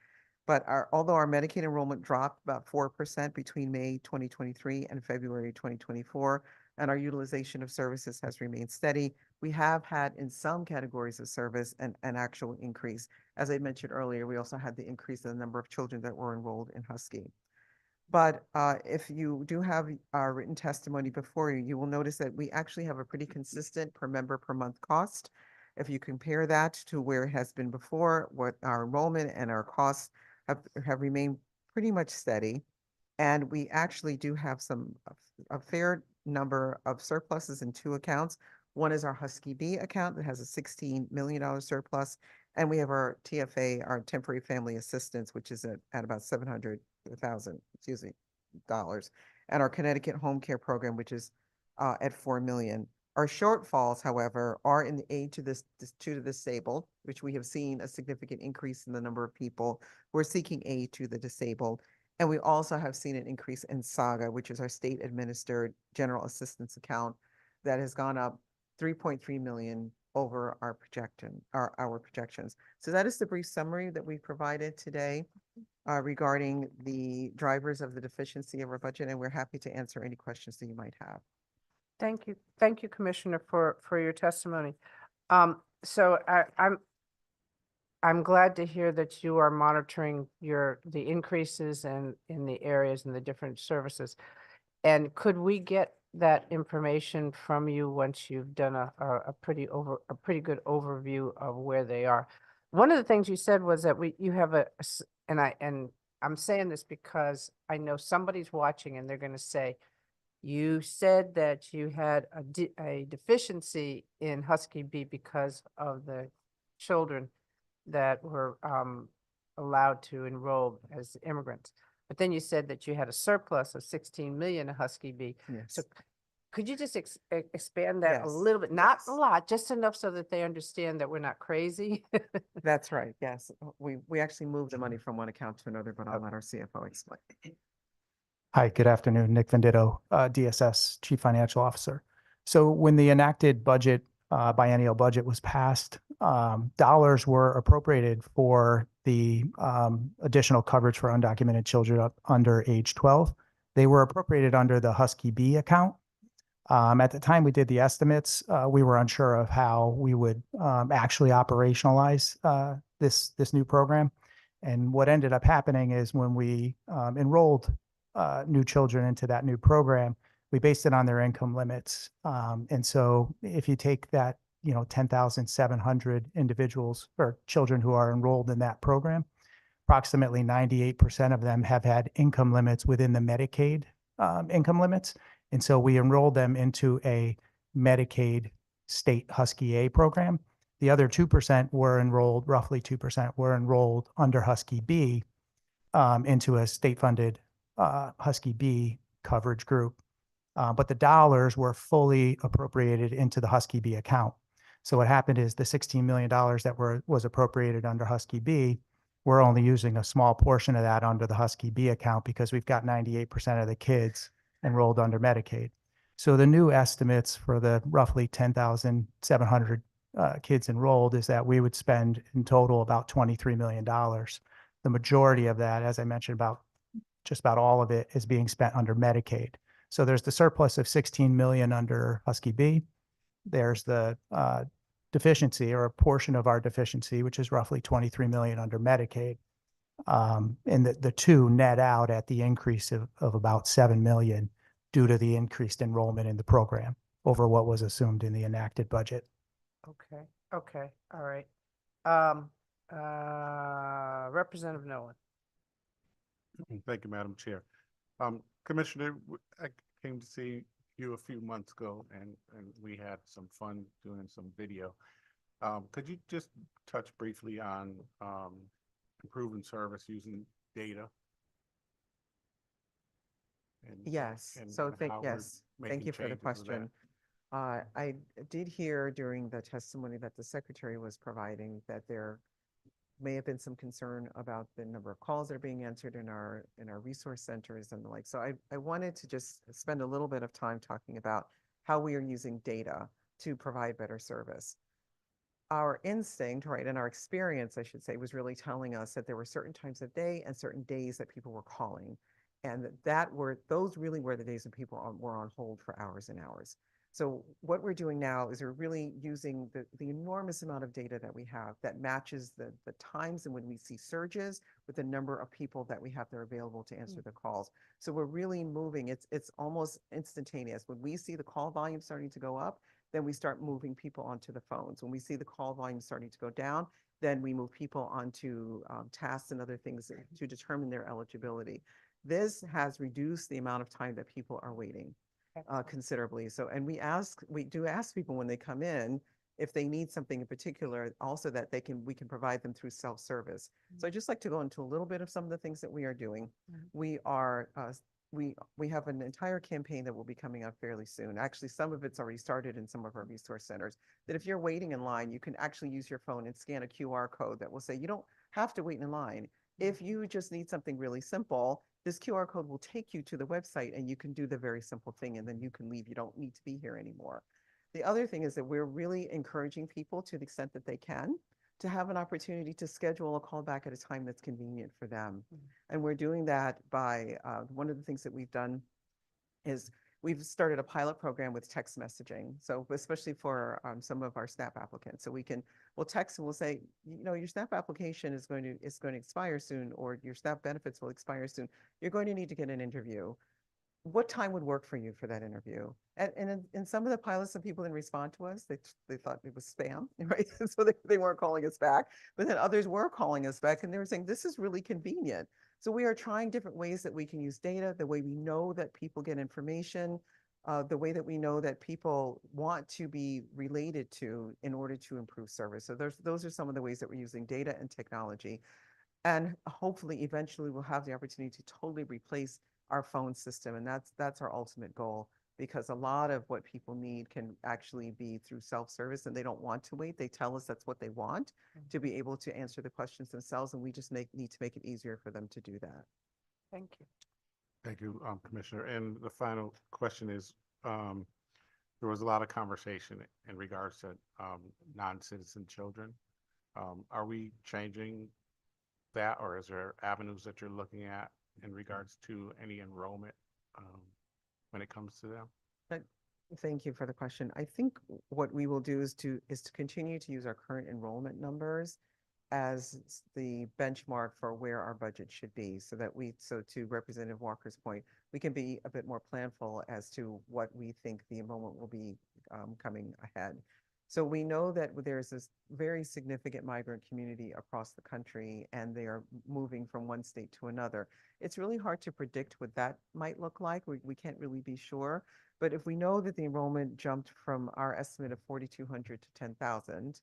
But although our Medicaid enrollment dropped about 4% between May 2023 and February 2024, and our utilization of services has remained steady, we have had in some categories of service an actual increase. As I mentioned earlier, we also had the increase in the number of children that were enrolled in Husky. But if you do have our written testimony before you, you will notice that we actually have a pretty consistent per member per month cost. If you compare that to where it has been before, what our enrollment and our costs have remained pretty much steady. And we actually do have a fair number of surpluses in two accounts. One is our Husky B account that has a $16 million surplus. And we have our TFA, our temporary family assistance, which is at about $700,000, dollars. And our Connecticut home care program, which is at $4 million. Our shortfalls, however, are in the aid to the disabled, which we have seen a significant increase in the number of people who are seeking aid to the disabled. And we also have seen an increase in SAGA, which is our state administered general assistance account that has gone up 3.3 million over our projections. So that is the brief summary that we provided today regarding the drivers of the deficiency of our budget, and we're happy to answer any questions that you might have. Thank you. Thank you, Commissioner, for your testimony. So I'm glad to hear that you are monitoring the increases in the areas and the different services. And could we get that information from you once you've done a pretty good overview of where they are. One of the things you said was that you have and I'm saying this because I know somebody's watching and they're going to say, you said that you had a deficiency in Husky B because of the children that were allowed to enroll as immigrants. But then you said that you had a surplus of 16 million in Husky B. So Yes. could you just expand that a Yes. little bit? Not Yes. a lot, just enough so that they understand that we're not crazy. That's right. Yes. We actually moved the money from one account to another, but I'll let our CFO explain. Hi, good afternoon. Nick Venditto, DSS Chief Financial Officer. So when the enacted budget, biennial budget was passed, dollars were appropriated for the additional coverage for undocumented children under age 12. They were appropriated under the Husky B account. At the time we did the estimates, we were unsure of how we would actually operationalize this new program. And what ended up happening is when we enrolled new children into that new program, we based it on their income limits. And so if you take that, 10,700 individuals or children who are enrolled in that program, approximately 98% of them have had income limits within the Medicaid income limits. And so we enrolled them into a Medicaid state Husky A program. The other 2% were enrolled, roughly 2% were enrolled under Husky B into a state-funded Husky B coverage group. But the dollars were fully appropriated into the Husky B account. So what happened is the $16 million that was appropriated under Husky B, we're only using a small portion of that under the Husky B account because we've got 98% of the kids enrolled under Medicaid. So the new estimates for the roughly 10,700 kids enrolled is that we would spend in total about $23 million. The majority of that, as I mentioned, just about all of it is being spent under Medicaid. So there's the surplus of 16 million under Husky B. There's the deficiency or a portion of our deficiency, which is roughly 23 million under Medicaid. And the two net out at the increase of about 7 million due to the increased enrollment in the program over what was assumed in the enacted budget. Okay, all right. Representative Nolan. Thank you, Madam Chair. Commissioner, I came to see you a few months ago and we had some fun doing some video. Could you just touch briefly on improving service using data? Yes. And So how we're yes, thank making you for the changes with that. question. I did hear during the testimony that the secretary was providing that there may have been some concern about the number of calls that are being answered in our resource centers and the like. So I wanted to just spend a little bit of time talking about how we are using data to provide better service. Our instinct, right, and our experience, I should say, was really telling us that there were certain times of day and certain days that people were calling. And those really were the days when people were on hold for hours and hours. So what we're doing now is we're really using the enormous amount of data that we have that matches the times and when we see surges with the number of people that we have that are available to answer the calls. So we're really moving, it's almost instantaneous. When we see the call volume starting to go up, then we start moving people onto the phones. When we see the call volume starting to go down, then we move people onto tasks and other things to determine their eligibility. This has reduced the amount of time that people are waiting considerably. So, and we do ask people when they come in, if they need something in particular, also that we can provide them through self-service. So I'd just like to go into a little bit of some of the things that we are doing. We are, we have an entire campaign that will be coming up fairly soon. Actually, some of it's already started in some of our resource centers, that if you're waiting in line, you can actually use your phone and scan a QR code that will say, you don't have to wait in line. If you just need something really simple, this QR code will take you to the website and you can do the very simple thing and then you can leave. You don't need to be here anymore. The other thing is that we're really encouraging people to the extent that they can to have an opportunity to schedule a call back at a time that's convenient for them. And we're doing that by, one of the things that we've done is we've started a pilot program with text messaging. So especially for some of our SNAP applicants. So we'll text and we'll say, your SNAP application is going to expire soon, or your SNAP benefits will expire soon. You're going to need to get an interview. what time would work for you for that interview? And in some of the pilots, some people didn't respond to us. They thought it was spam, right? So they weren't calling us back. But then others were calling us back and they were saying, this is really convenient. So we are trying different ways that we can use data, the way we know that people get information, the way that we know that people want to be related to in order to improve service. So those are some of the ways that we're using data and technology. And hopefully, eventually, we'll have the opportunity to totally replace our phone system. And that's our ultimate goal, because a lot of what people need can actually be through self-service, and they don't want to wait. They tell us that's what they want, to be able to answer the questions themselves. And we just need to make it easier for them to do that. Thank you. Thank you, Commissioner. And the final question is, there was a lot of conversation in regards to non-citizen children. Are we changing that, or is there avenues that you're looking at in regards to any enrollment when it comes to them? Thank you for the question. I think what we will do is to continue to use our current enrollment numbers as the benchmark for where our budget should be, so to Representative Walker's point, we can be a bit more planful as to what we think the enrollment will be coming ahead. So we know that there's this very significant migrant community across the country, and they are moving from one state to another. It's really hard to predict what that might look like. We can't really be sure. But if we know that the enrollment jumped from our estimate of 4,200 to 10,000,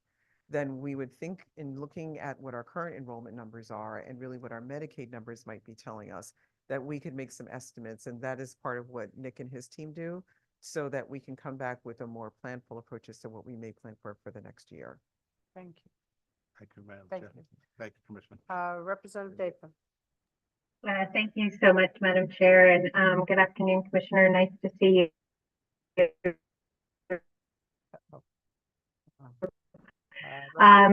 then we would think, in looking at what our current enrollment numbers are and really what our Medicaid numbers might be telling us, that we could make some estimates. And that is part of what Nick and his team do, so that we can come back with a more planful approach as to what we may plan for the next year. Thank you. Thank you, Madam Thank Chair. you. Thank you, Commissioner. Representative Dathan. Thank you so much, Madam Chair, and good afternoon, Commissioner. Nice to see you.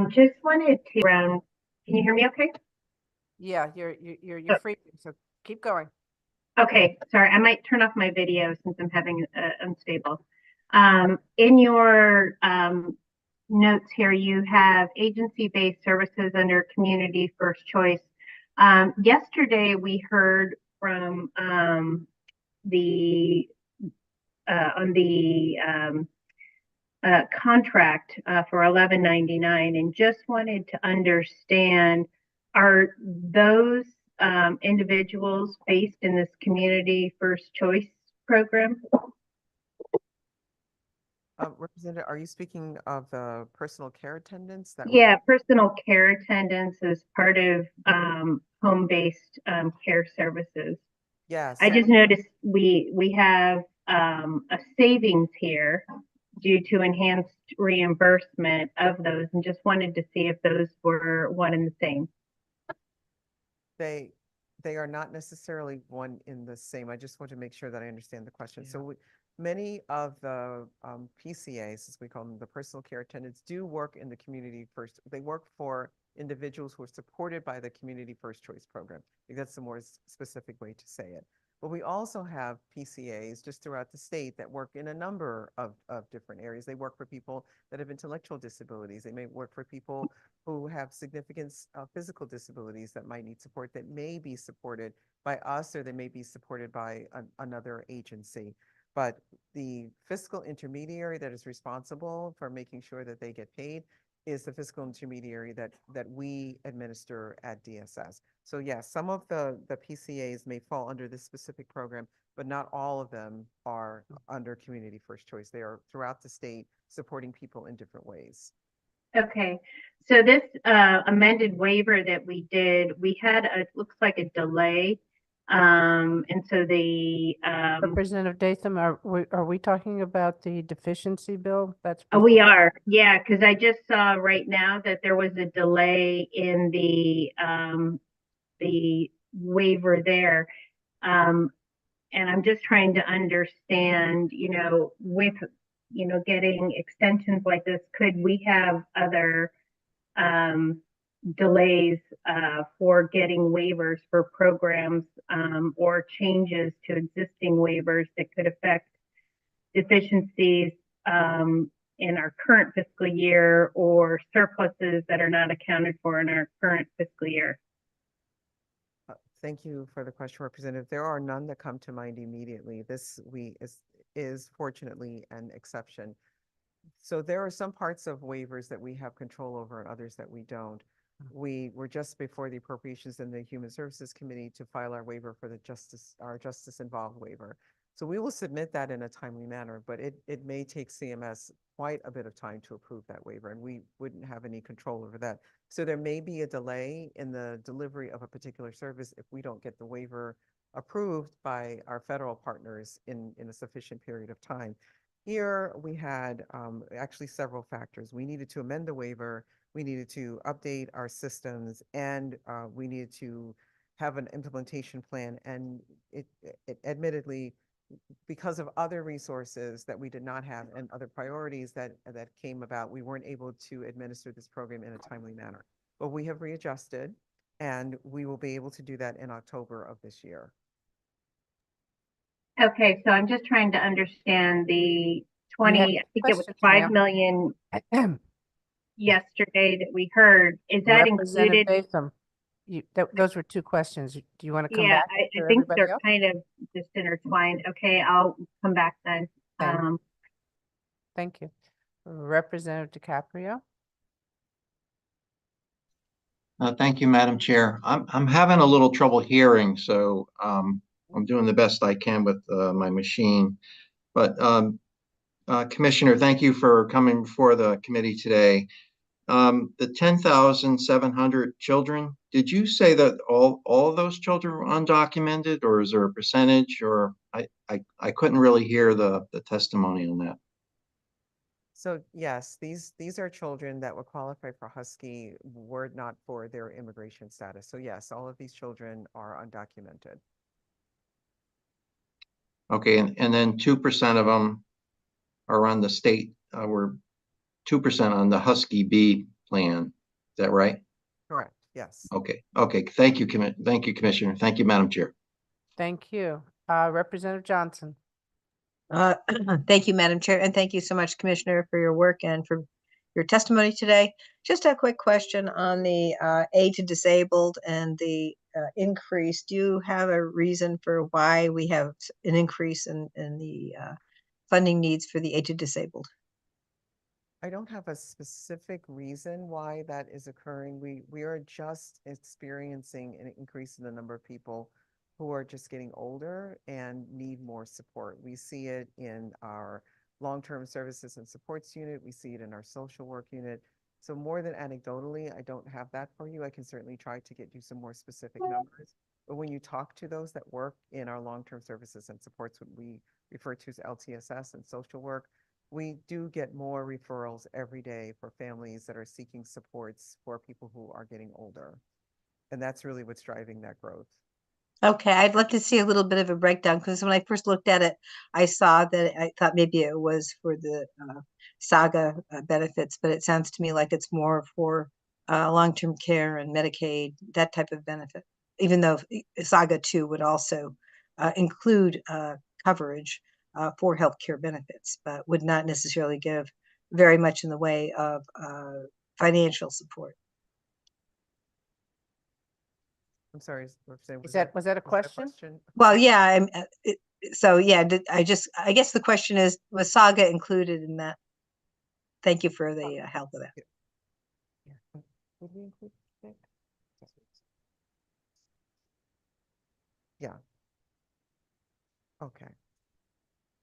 Just wanted to can you hear me okay? Yeah, you're free, so keep going. Okay, sorry, I might turn off my video since I'm having unstable. In your notes here, you have agency-based services under Community First Choice. Yesterday, we heard from the contract for $11.99, and just wanted to understand, are those individuals based in this Community First Choice program? Representative, are you speaking of the personal care attendants? Yeah, personal care attendants as part of home-based care services. Yes. I just noticed we have a savings here due to enhanced reimbursement of those, and just wanted to see if those were one and the same. They are not necessarily one in the same. I just want to make sure that I understand the question. So many of the PCAs, as we call them, the personal care attendants, do work in the Community First. They work for individuals who are supported by the Community First Choice program. I think that's the more specific way to say it. But we also have PCAs just throughout the state that work in a number of different areas. They work for people that have intellectual disabilities. They may work for people who have significant physical disabilities that might need support, that may be supported by us, or they may be supported by another agency. But the fiscal intermediary that is responsible for making sure that they get paid is the fiscal intermediary that we administer at DSS. So yes, some of the PCAs may fall under this specific program, but not all of them are under Community First Choice. They are throughout the state supporting people in different ways. Okay, so this amended waiver that we did, we had it looks like a delay. And so the Representative Dathan, are we talking about the deficiency bill? That's we are, yeah, because I just saw right now that there was a delay in the waiver there. And I'm just trying to understand, with, getting extensions like this, could we have other delays for getting waivers for programs or changes to existing waivers that could affect deficiencies in our current fiscal year, or surpluses that are not accounted for in our current fiscal year? Thank you for the question, Representative. There are none that come to mind immediately. This is fortunately an exception. So there are some parts of waivers that we have control over and others that we don't. We were just before the Appropriations and the Human Services Committee to file our waiver for our justice involved waiver. So we will submit that in a timely manner, but it may take CMS quite a bit of time to approve that waiver, and we wouldn't have any control over that. So there may be a delay in the delivery of a particular service if we don't get the waiver approved by our federal partners in a sufficient period of time. Here, we had actually several factors. We needed to amend the waiver, we needed to update our systems, and we needed to have an implementation plan. And it admittedly, because of other resources that we did not have and other priorities that came about, we weren't able to administer this program in a timely manner. But we have readjusted, and we will be able to do that in October of this year. Okay, so I'm just trying to understand the 20, I think it was question, 5 ma'am. million yesterday that we heard. Is that Representative included? Batham, those were two questions. Do you want to come Yeah, back I to think everybody they're else? kind of just intertwined. Okay, I'll come back then. Thank Thank you. Representative DiCaprio? Thank you, Madam Chair. I'm having a little trouble hearing, so I'm doing the best I can with my machine. But Commissioner, thank you for coming before the committee today. The 10,700 children, did you say that all of those children were undocumented, or is there a percentage? Or I couldn't really hear the testimony on that. So yes, these are children that would qualify for Husky were it not for their immigration status. So yes, all of these children are undocumented. Okay, and then 2% of them are on the state, were 2% on the Husky B plan. Is that right? Correct, yes. Okay, thank you, Commissioner. Thank you, Madam Chair. Thank you. Representative Johnson? Thank you, Madam Chair, and thank you so much, Commissioner, for your work and for your testimony today. Just a quick question on the aid to disabled and the increase. Do you have a reason for why we have an increase in the funding needs for the aid to disabled? I don't have a specific reason why that is occurring. We are just experiencing an increase in the number of people who are just getting older and need more support. We see it in our long-term services and supports unit. We see it in our social work unit. So more than anecdotally, I don't have that for you. I can certainly try to get you some more specific numbers. But when you talk to those that work in our long-term services and supports, what we refer to as LTSS and social work, we do get more referrals every day for families that are seeking supports for people who are getting older. And that's really what's driving that growth. Okay, I'd love to see a little bit of a breakdown, because when I first looked at it, I saw that I thought maybe it was for the SAGA benefits, but it sounds to me like it's more for long-term care and Medicaid, that type of benefit, even though SAGA 2 would also include coverage for healthcare benefits, but would not necessarily give very much in the way of financial support. I'm sorry. Was that a question? Well, yeah. So yeah, I guess the question is, was SAGA included in that? Thank you for the help with that. Would we include that? Yeah. Okay.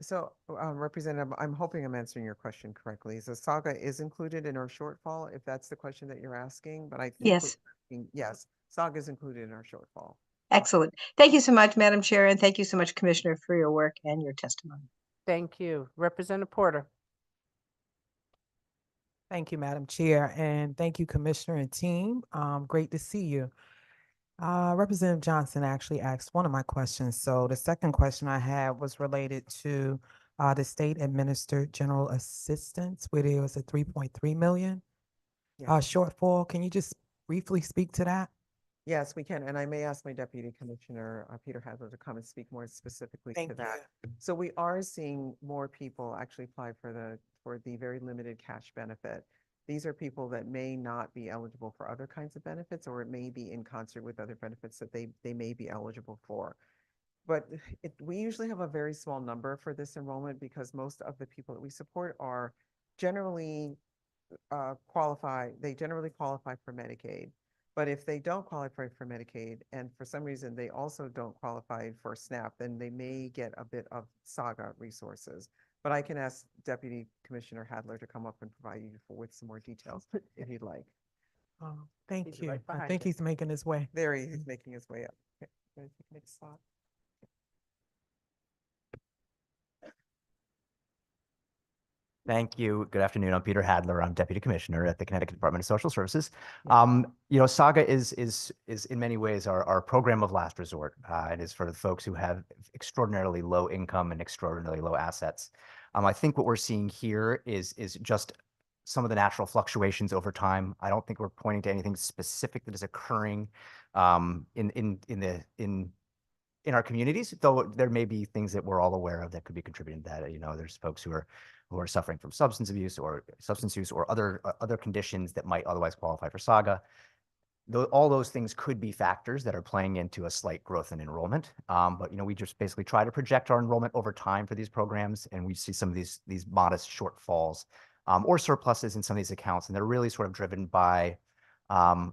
So, Representative, I'm hoping I'm answering your question correctly. So SAGA is included in our shortfall, if that's the question that you're asking, but I think Yes. Yes, SAGA is included in our shortfall. Excellent. Thank you so much, Madam Chair, and thank you so much, Commissioner, for your work and your testimony. Thank you. Representative Porter? Thank you, Madam Chair, and thank you, Commissioner and team. Great to see you. Representative Johnson actually asked one of my questions. So the second question I had was related to the state administered general assistance, where there was a 3.3 million shortfall. Can you just briefly speak to that? Yes, we can. And I may ask my Deputy Commissioner, Peter Hadler, to come and speak more specifically to that. So we are seeing more people actually apply for the very limited cash benefit. these are people that may not be eligible for other kinds of benefits, or it may be in concert with other benefits that they may be eligible for. But we usually have a very small number for this enrollment because most of the people that we support are generally they generally qualify for Medicaid. But if they don't qualify for Medicaid, and for some reason they also don't qualify for SNAP, then they may get a bit of SAGA resources. But I can ask Deputy Commissioner Hadler to come up and provide you with some more details if you'd like. Oh, thank He's you. right I behind think you. he's making his way. There he is making his way up. Okay, ready to take the next slide? Thank you. Good afternoon. I'm Peter Hadler. I'm Deputy Commissioner at the Connecticut Department of Social Services. SAGA is in many ways our program of last resort. It is for the folks who have extraordinarily low income and extraordinarily low assets. I think what we're seeing here is just some of the natural fluctuations over time. I don't think we're pointing to anything specific that is occurring in our communities, though there may be things that we're all aware of that could be contributing to that. There's folks who are suffering from substance use or other conditions that might otherwise qualify for SAGA. All those things could be factors that are playing into a slight growth in enrollment. But we just basically try to project our enrollment over time for these programs, and we see some of these modest shortfalls or surpluses in some of these accounts, and they're really sort of driven by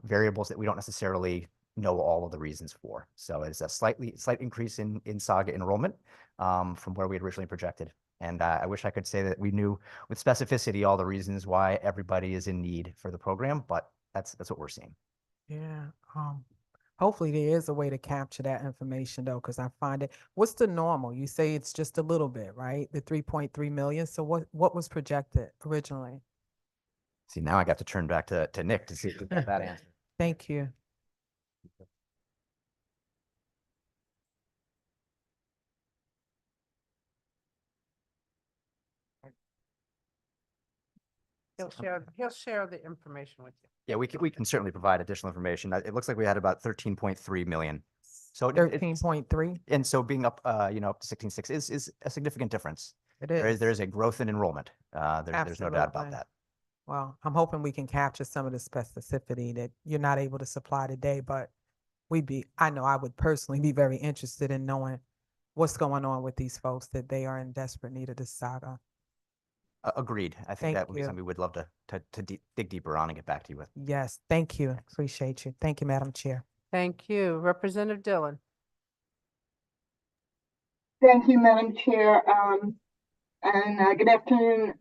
variables that we don't necessarily know all of the reasons for. So it's a slight increase in SAGA enrollment from where we had originally projected. And I wish I could say that we knew with specificity all the reasons why everybody is in need for the program, but that's what we're seeing. Yeah. Hopefully there is a way to capture that information though, because I find it, what's the normal? You say it's just a little bit, right? The 3.3 million. So what was projected originally? See, now I got to turn back to Nick to see if we got that answer. Thank you. He'll share the information with you. Yeah, we can certainly provide additional information. It looks like we had about 13.3 million. So 13.3. And so being up, up to 16.6 is a significant difference. It is. There is a growth in enrollment. There's no doubt about Absolutely. that. Well, I'm hoping we can capture some of the specificity that you're not able to supply today, but I know I would personally be very interested in knowing what's going on with these folks, that they are in desperate need of this SAGA. Agreed. I think Thank that would be you. something we would love to dig deeper on and get back to you with. Yes, thank you. Appreciate you. Thank you, Madam Chair. Thank you. Representative Dillon. Thank you, Madam Chair. And good afternoon,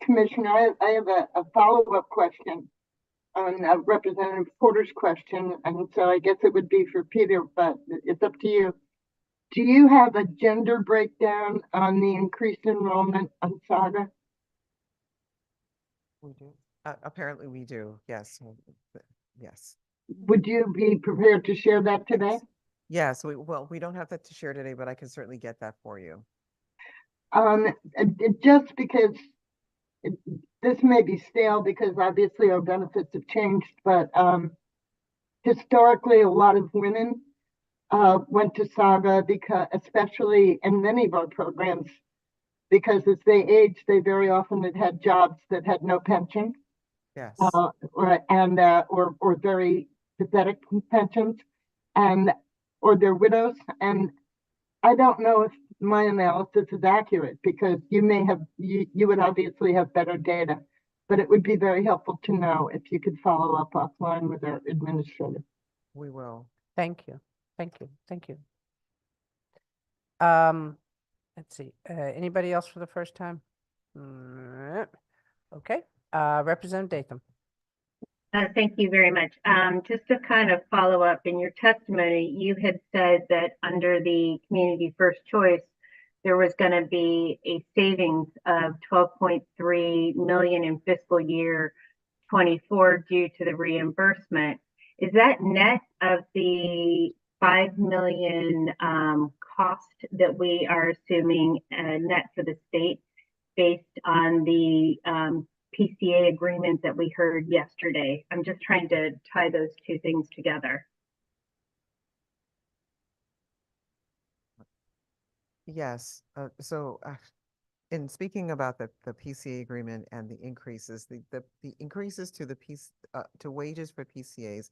Commissioner. I have a follow-up question on Representative Porter's question, and so I guess it would be for Peter, but it's up to you. Do you have a gender breakdown on the increased enrollment on SAGA? We do. Apparently we do. Yes. Yes. Would you be prepared to share that today? Yes. We don't have that to share today, but I can certainly get that for you. Just because this may be stale because obviously our benefits have changed, but historically a lot of women went to SAGA because, especially in many of our programs, because as they aged, they very often had jobs that had no pension. Yes. Or very pathetic pensions, or they're widows. And I don't know if my analysis is accurate because you would obviously have better data, but it would be very helpful to know if you could follow up offline with our administrator. We will. Thank you. Thank you. Thank you. Let's see. Anybody else for the first time? Okay. Representative Datham. Thank you very much. Just to kind of follow up, in your testimony, you had said that under the Community First Choice, there was going to be a savings of 12.3 million in fiscal year 24 due to the reimbursement. Is that net of the 5 million cost that we are assuming net for the state based on the PCA agreement that we heard yesterday? I'm just trying to tie those two things together. Yes. In speaking about the PCA agreement and the increases, the increases to the to wages for PCAs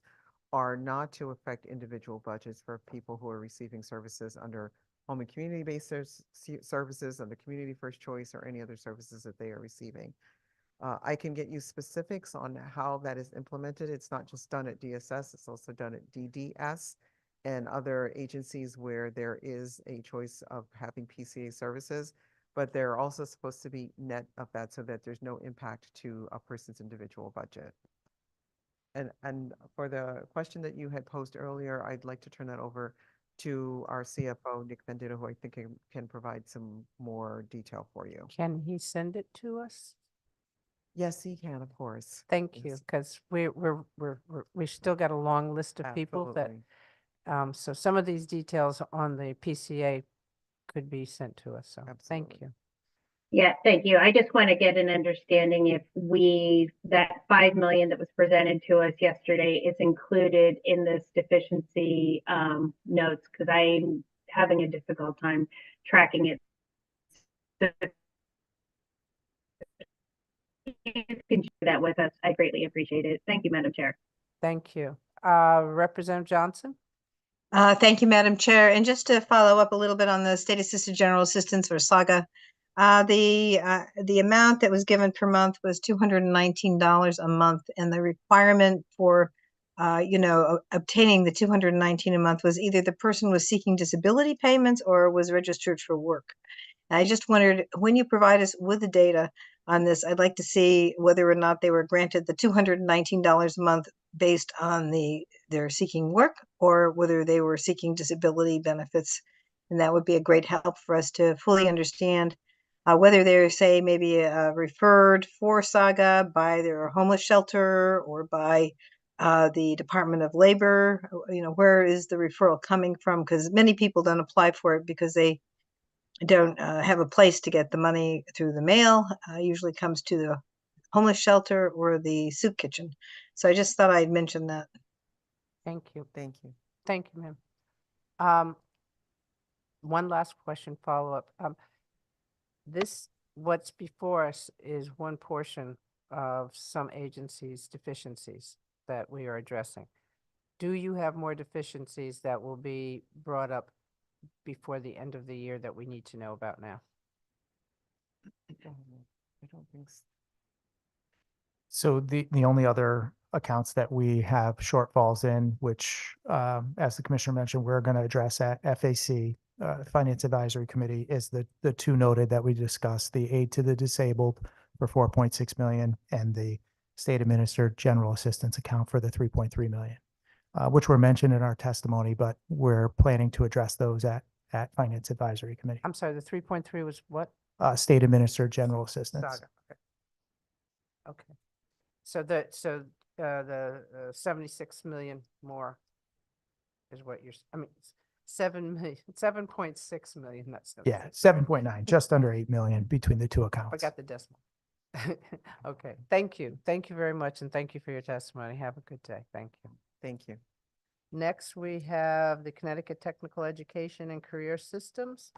are not to affect individual budgets for people who are receiving services under home and community-based services, under community first choice, or any other services that they are receiving. I can get you specifics on how that is implemented. It's not just done at DSS, it's also done at DDS and other agencies where there is a choice of having PCA services, but they're also supposed to be net of that so that there's no impact to a person's individual budget. And for the question that you had posed earlier, I'd like to turn that over to our CFO, Nick Venditto, who I think can provide some more detail for you. Can he send it to us? Yes, he can, of course. Thank you, Yes, because we still got a long list of people that, absolutely. so some of these details on the PCA could be sent to us, so thank Absolutely. you. Yeah, thank you. I just want to get an understanding if that 5 million that was presented to us yesterday is included in this deficiency notes, because I'm having a difficult time tracking it. So if you can share that with us, I greatly appreciate it. Thank you, Madam Chair. Thank you. Representative Johnson? Thank you, Madam Chair. And just to follow up a little bit on the State Assisted General Assistance or SAGA, the amount that was given per month was $219 a month, and the requirement for obtaining the 219 a month was either the person was seeking disability payments or was registered for work. And I just wondered, when you provide us with the data on this, I'd like to see whether or not they were granted the $219 a month based on they're seeking work, or whether they were seeking disability benefits. And that would be a great help for us to fully understand whether they're, say, maybe referred for SAGA by their homeless shelter or by the Department of Labor. Where is the referral coming from? Because many people don't apply for it because they don't have a place to get the money through the mail. Usually comes to the homeless shelter or the soup kitchen. So I just thought I'd mention that. Thank you. Thank you. Thank you, ma'am. One last question, follow-up. What's before us is one portion of some agencies' deficiencies that we are addressing. Do you have more deficiencies that will be brought up before the end of the year that we need to know about now? I don't think so. So the only other accounts that we have shortfalls in, which, as the commissioner mentioned, we're going to address at FAC, Finance Advisory Committee, is the two noted that we discussed, the aid to the disabled for 4.6 million and the state administered general assistance account for the 3.3 million, which were mentioned in our testimony, but we're planning to address those at Finance Advisory Committee. I'm sorry, the 3.3 was what? State administered general assistance. Saga. Okay. So the 76 million more is what I mean, 7.6 million, that's. Yeah, 7.9, just under 8 million between the two accounts. Forgot the decimal. Okay, thank you. Thank you very much, and thank you for your testimony. Have a good day. Thank you. Thank you. Next, we have the Connecticut Technical Education and Career Systems.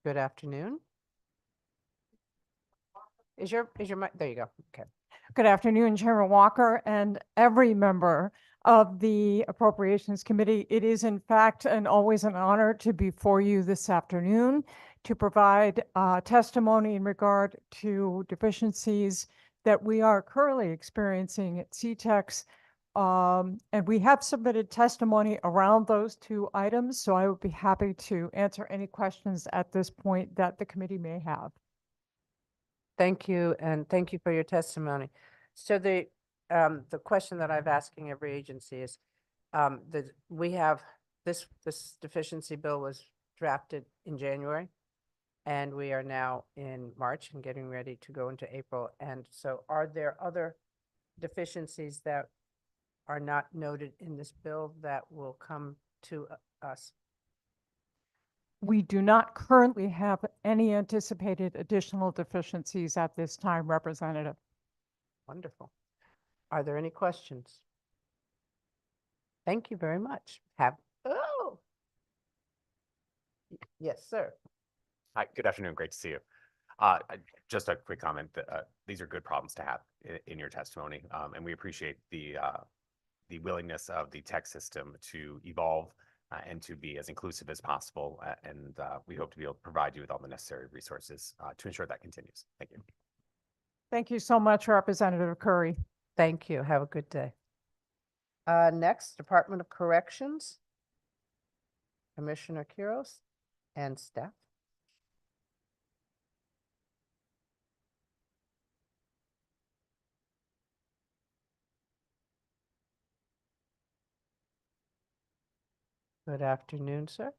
Good afternoon. Is your mic, there you go. Okay. Good afternoon, Chairman Walker and every member of the Appropriations Committee. It is in fact always an honor to be before you this afternoon to provide testimony in regard to deficiencies that we are currently experiencing at CTEX. And we have submitted testimony around those two items, so I would be happy to answer any questions at this point that the committee may have. Thank you, and thank you for your testimony. So the question that I'm asking every agency is, we have this deficiency bill was drafted in January, and we are now in March and getting ready to go into April. And so are there other deficiencies that are not noted in this bill that will come to us? We do not currently have any anticipated additional deficiencies at this time, Representative. Wonderful. Are there any questions? Thank you very much. Yes, sir. Hi, good afternoon. Great to see you. Just a quick comment that these are good problems to have in your testimony, and we appreciate the willingness of the tech system to evolve and to be as inclusive as possible. And we hope to be able to provide you with all the necessary resources to ensure that continues. Thank you. Thank you so much, Representative Curry. Thank you. Have a good day. Next, Department of Corrections. Commissioner Quiros and staff. Good afternoon, sir.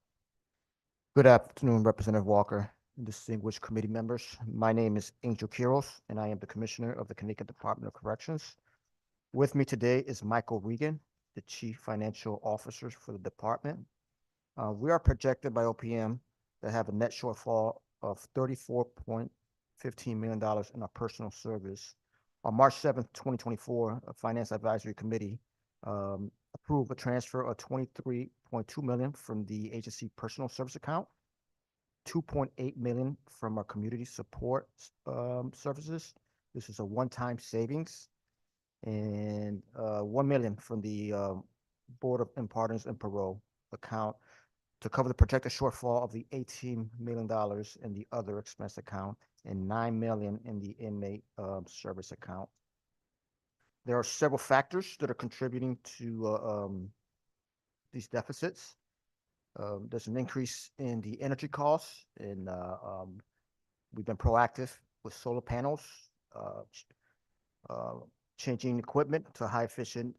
Good afternoon, Representative Walker and distinguished committee members. My name is Angel Quiros, and I am the Commissioner of the Connecticut Department of Corrections. With me today is Michael Regan, the Chief Financial Officer for the department. We are projected by OPM to have a net shortfall of $34.15 million in our personal service. On March 7th, 2024, a Finance Advisory Committee approved a transfer of $23.2 million from the agency personal service account, $2.8 million from our community support services. This is a one-time savings, and $1 million from the Board of Pardons and Parole account to cover the projected shortfall of the $18 million in the other expense account and $9 million in the inmate service account. There are several factors that are contributing to these deficits. There's an increase in the energy costs, and we've been proactive with solar panels, changing equipment to high efficient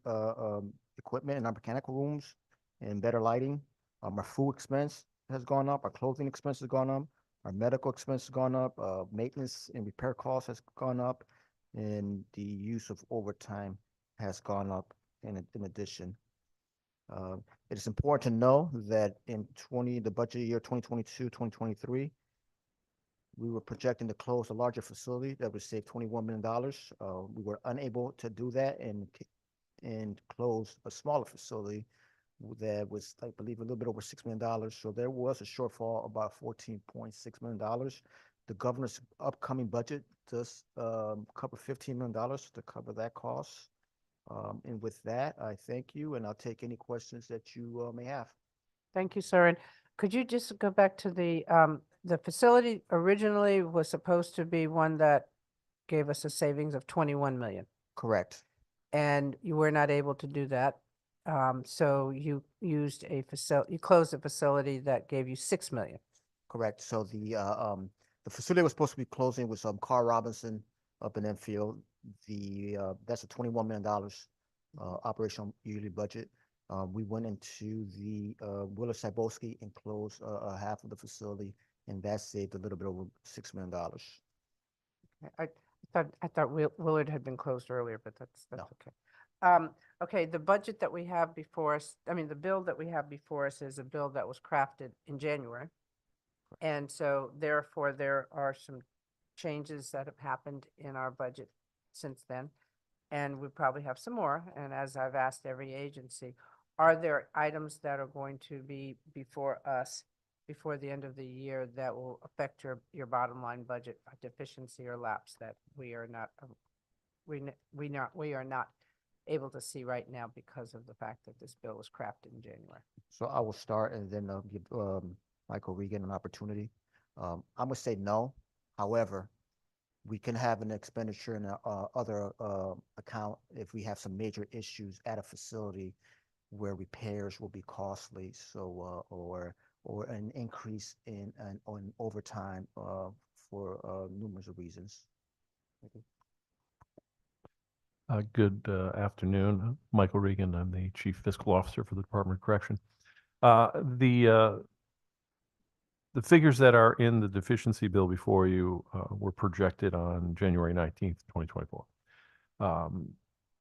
equipment in our mechanical rooms and better lighting. Our food expense has gone up, our clothing expense has gone up, our medical expense has gone up, maintenance and repair costs has gone up, and the use of overtime has gone up in addition. It is important to know that in the budget year 2022-2023, we were projecting to close a larger facility that would save $21 million. We were unable to do that and close a smaller facility that was, I believe, a little bit over $6 million. So there was a shortfall of about $14.6 million. The governor's upcoming budget does cover $15 million to cover that cost. And with that, I thank you, and I'll take any questions that you may have. Thank you, sir. And could you just go back to the facility originally was supposed to be one that gave us a savings of 21 million. Correct. And you were not able to do that. So you used you closed a facility that gave you 6 million. Correct. So the facility was supposed to be closing with Carl Robinson up in Enfield. That's a $21 million operational yearly budget. We went into the Willard Cybulski and closed half of the facility, and that saved a little bit over $6 million. I thought Willard had been closed earlier, but that's okay. Okay, the budget that we have before us, I mean, the bill that we have before us is a bill that was crafted in January. And so therefore, there are some changes that have happened in our budget since then. And we probably have some more. And as I've asked every agency, are there items that are going to be before us before the end of the year that will affect your bottom line budget deficiency or lapse that we are not able to see right now because of the fact that this bill was crafted in January? So I will start and then give Michael Regan an opportunity. I'm gonna say no. However, we can have an expenditure in other account if we have some major issues at a facility where repairs will be costly. So or an increase in on overtime for numerous reasons. Good afternoon. Michael Regan. I'm the Chief Fiscal Officer for the Department of Correction. The figures that are in the deficiency bill before you were projected on January 19th, 2024.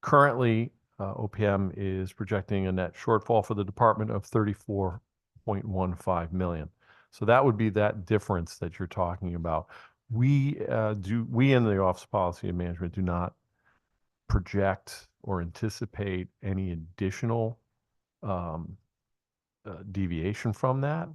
Currently, OPM is projecting a net shortfall for the department of $34.15 million. So that would be that difference that you're talking about. We in the Office of Policy and Management do not project or anticipate any additional deviation from that.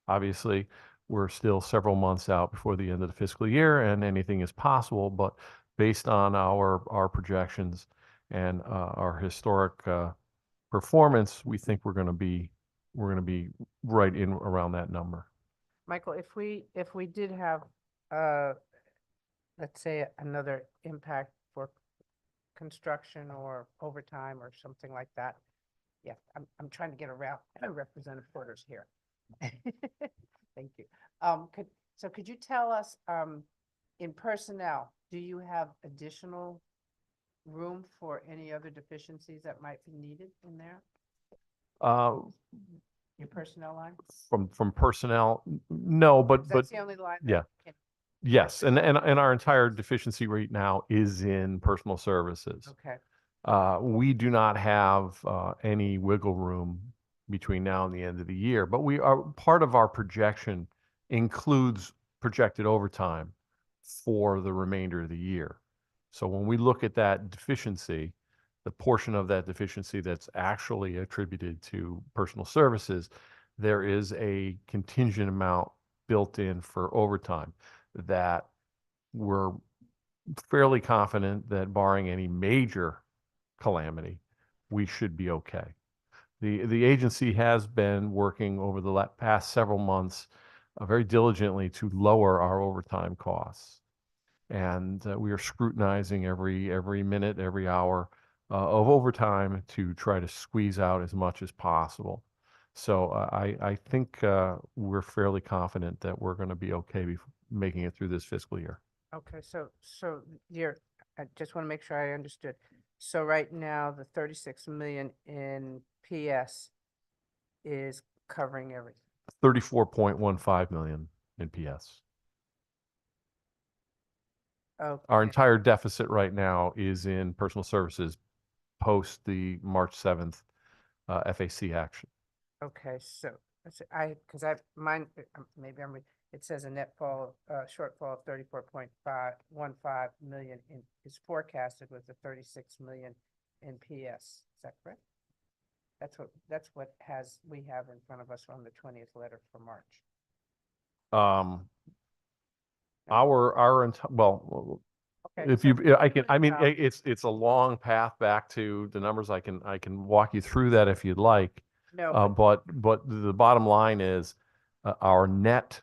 Obviously, we're still several months out before the end of the fiscal year, and anything is possible, but based on our projections and our historic performance, we think we're going to be right in around that number. Michael, if we did have, let's say, another impact for construction or overtime or something like that. Yeah, I'm trying to get around Representative Porter's here. Thank you. Could you tell us, in personnel, do you have additional room for any other deficiencies that might be needed in there? Your personnel line? From personnel, no, but That's the only line. yeah. Yes, and our entire deficiency rate now is in personal services. Okay. We do not have any wiggle room between now and the end of the year, but we are part of our projection includes projected overtime for the remainder of the year. So when we look at that deficiency, the portion of that deficiency that's actually attributed to personal services, there is a contingent amount built in for overtime that we're fairly confident that barring any major calamity, we should be okay. The agency has been working over the past several months very diligently to lower our overtime costs. And we are scrutinizing every minute, every hour of overtime to try to squeeze out as much as possible. So I think we're fairly confident that we're going to be okay making it through this fiscal year. Okay, so I just want to make sure I understood. So right now, the 36 million in PS is covering everything. 34.15 million in PS. Okay. Our entire deficit right now is in personal services post the March 7th FAC action. Okay, so mine, maybe it says a net shortfall of 34.515 million is forecasted with the 36 million in PS. Is that correct? That's what we have in front of us on the 20th letter for March. Well, Okay, if so you, I mean, now- it's a long path back to the numbers. I can walk you through that if you'd like. No, But the bottom line is our net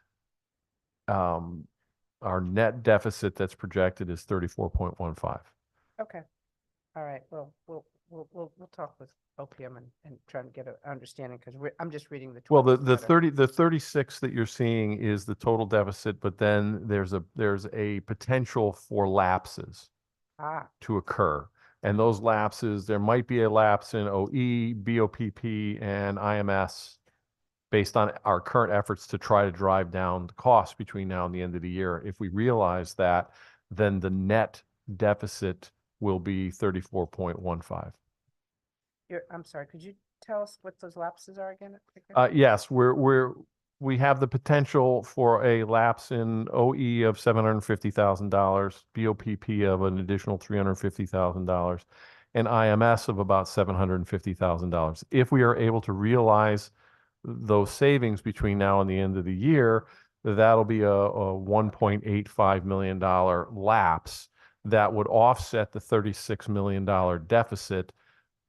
deficit that's projected is 34.15. okay. All right. Well, we'll talk with OPM and try to get an understanding because I'm just reading the. Well, the 20th letter. the 36 that you're seeing is the total deficit, but then there's a potential for lapses to occur. And those lapses, there might be a lapse in OE, BOPP, and IMS based on our current efforts to try to drive down the cost between now and the end of the year. If we realize that, then the net deficit will be 34.15. I'm sorry, could you tell us what those lapses are again? Yes, we have the potential for a lapse in OE of $750,000, BOPP of an additional $350,000, and IMS of about $750,000. If we are able to realize those savings between now and the end of the year, that'll be a $1.85 million lapse that would offset the $36 million deficit,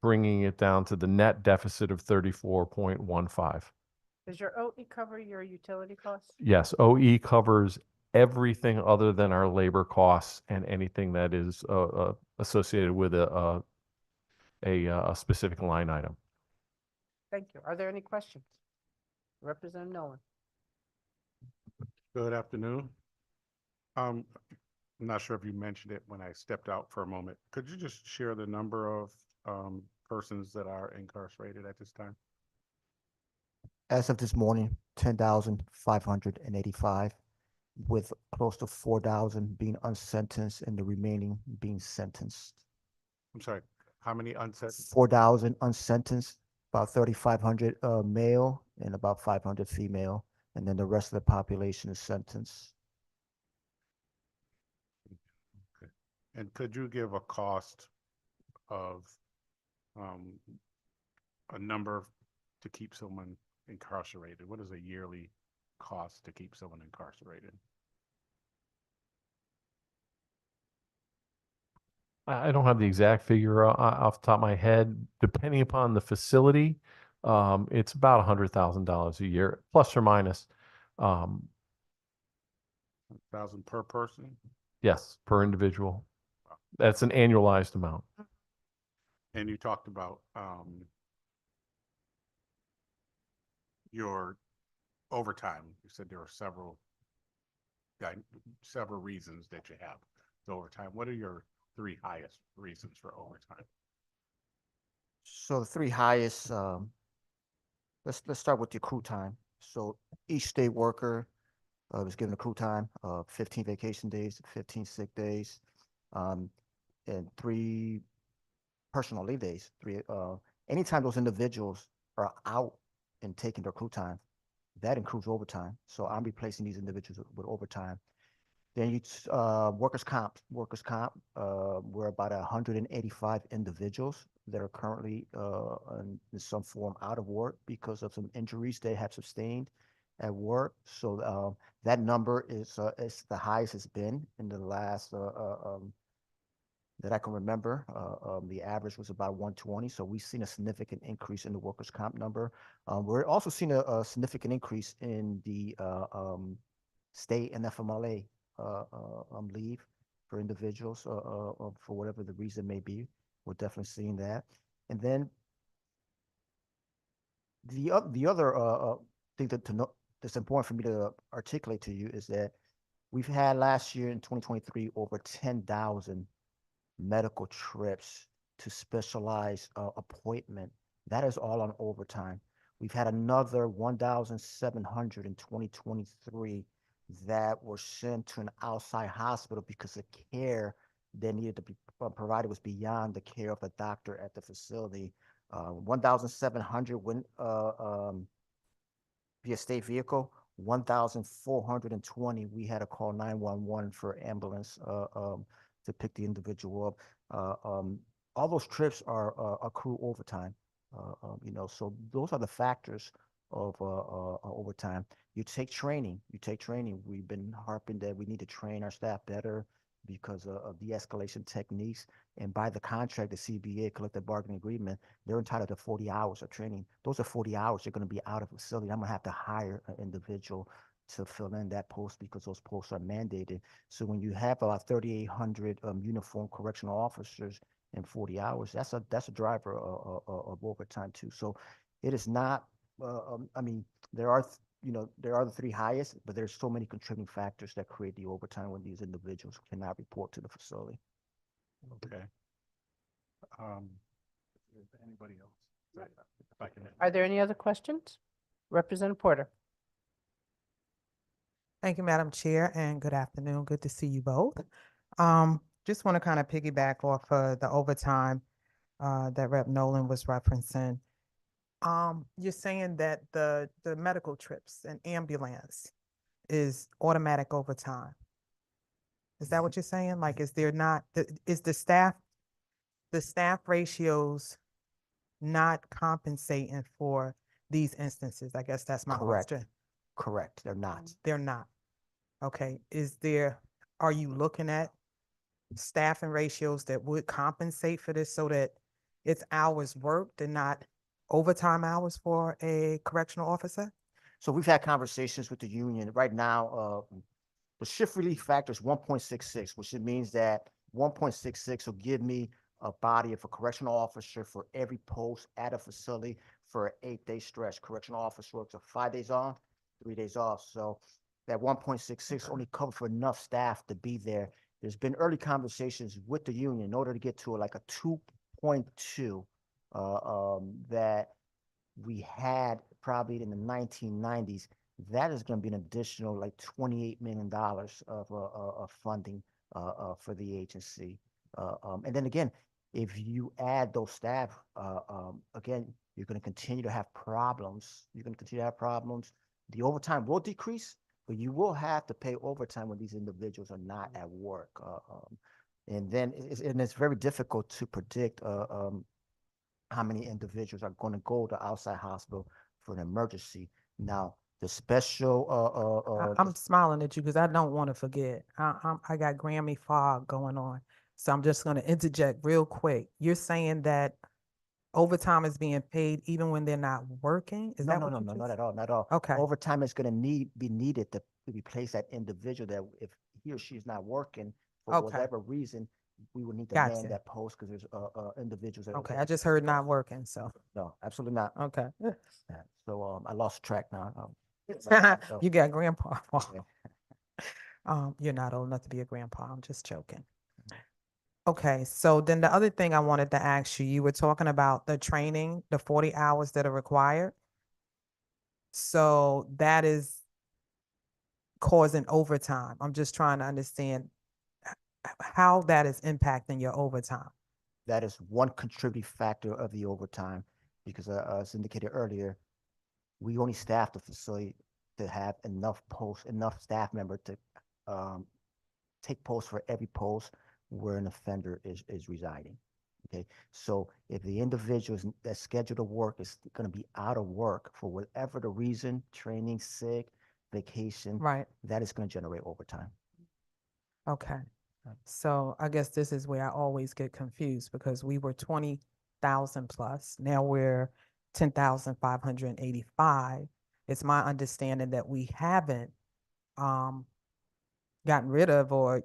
bringing it down to the net deficit of 34.15. Does your OE cover your utility costs? Yes, OE covers everything other than our labor costs and anything that is associated with a specific line item. Thank you. Are there any questions? Representative Nolan. Good afternoon. I'm not sure if you mentioned it when I stepped out for a moment. Could you just share the number of persons that are incarcerated at this time? As of this morning, 10,585, with close to 4,000 being unsentenced and the remaining being sentenced. I'm sorry, how many unsentenced? 4,000 unsentenced, about 3,500 male and about 500 female, and then the rest of the population is sentenced. Okay. And could you give a cost of a number to keep someone incarcerated? What is a yearly cost to keep someone incarcerated? I don't have the exact figure off the top of my head. Depending upon the facility, it's about $100,000 a year, plus or minus. 1,000 per person? Yes, per individual. That's an annualized amount. And you talked about your overtime. You said there are several reasons that you have the overtime. What are your 3 highest reasons for overtime? So the 3 highest, let's start with your crew time. So each state worker was given a crew time of 15 vacation days, 15 sick days, and 3 personal leave days. Anytime those individuals are out and taking their crew time, that includes overtime. So I'm replacing these individuals with overtime. Then workers' comp. We're about 185 individuals that are currently in some form out of work because of some injuries they have sustained at work. So that number is the highest it's been in the last that I can remember. The average was about 120. So we've seen a significant increase in the workers' comp number. We're also seeing a significant increase in the state and FMLA leave for individuals for whatever the reason may be. We're definitely seeing that. And then the other thing to know that's important for me to articulate to you is that we've had last year in 2023 over 10,000 medical trips to specialized appointment. That is all on overtime. We've had another 1,700 in 2023 that were sent to an outside hospital because the care that needed to be provided was beyond the care of the doctor at the facility. 1,700 went via state vehicle. 1,420 we had to call 911 for ambulance to pick the individual up. All those trips are accrue overtime. So those are the factors of overtime. You take training. We've been harping that we need to train our staff better because of de-escalation techniques. And by the contract, the CBA, collective bargaining agreement, they're entitled to 40 hours of training. Those are 40 hours they're going to be out of facility. I'm going to have to hire an individual to fill in that post because those posts are mandated. So when you have about 3,800 uniformed correctional officers in 40 hours, that's a driver of overtime too. So it is not. There are the 3 highest, but there's so many contributing factors that create the overtime when these individuals cannot report to the facility. Okay. Anybody else? If I can. Are there any other questions? Representative Porter. Thank you, Madam Chair, and good afternoon. Good to see you both. Just want to kind of piggyback off the overtime that Rep. Nolan was referencing. You're saying that the medical trips and ambulance is automatic overtime. Is that what you're saying? Like, is there not, is the staff ratios not compensating for these instances? I guess that's my question. Correct. They're not. They're not. Okay. Are you looking at staffing ratios that would compensate for this so that it's hours worked and not overtime hours for a correctional officer? So we've had conversations with the union. Right now, the shift relief factor is 1.66, which means that 1.66 will give me a body of a correctional officer for every post at a facility for an 8-day stretch. Correctional officer works 5 days on, 3 days off. So that 1.66 only covers for enough staff to be there. There's been early conversations with the union in order to get to like a 2.2 that we had probably in the 1990s. That is going to be an additional like $28 million of funding for the agency. And then again, if you add those staff, again, you're going to continue to have problems. You're going to continue to have problems The overtime will decrease, but you will have to pay overtime when these individuals are not at work. And then it's very difficult to predict how many individuals are going to go to outside hospital for an emergency. Now, the special, I'm smiling at you because I don't want to forget. I got Grammy fog going on. So I'm just going to interject real quick. You're saying that overtime is being paid even when they're not working? Is that what you not just? at all, not at all. Okay. Overtime is going to be needed to replace that individual that if he or she is not working for Okay. whatever reason, we would need to Gotcha. man that post because there's individuals that are Okay, I just heard not working, so, No, absolutely not. okay. Yeah. So I lost track now. So, You got grandpa. yeah. You're not old enough to be a grandpa. I'm just joking. Okay, so then the other thing I wanted to ask you, you were talking about the training, the 40 hours that are required. So that is causing overtime. I'm just trying to understand how that is impacting your overtime. That is one contributing factor of the overtime because as indicated earlier, we only staff the facility to have enough staff member to take posts for every post where an offender is residing. Okay, so if the individual that's scheduled to work is going to be out of work for whatever the reason, training, sick, vacation, Right. that is going to generate overtime. Okay. So I guess this is where I always get confused because we were 20,000 plus. Now we're 10,585. It's my understanding that we haven't gotten rid of or,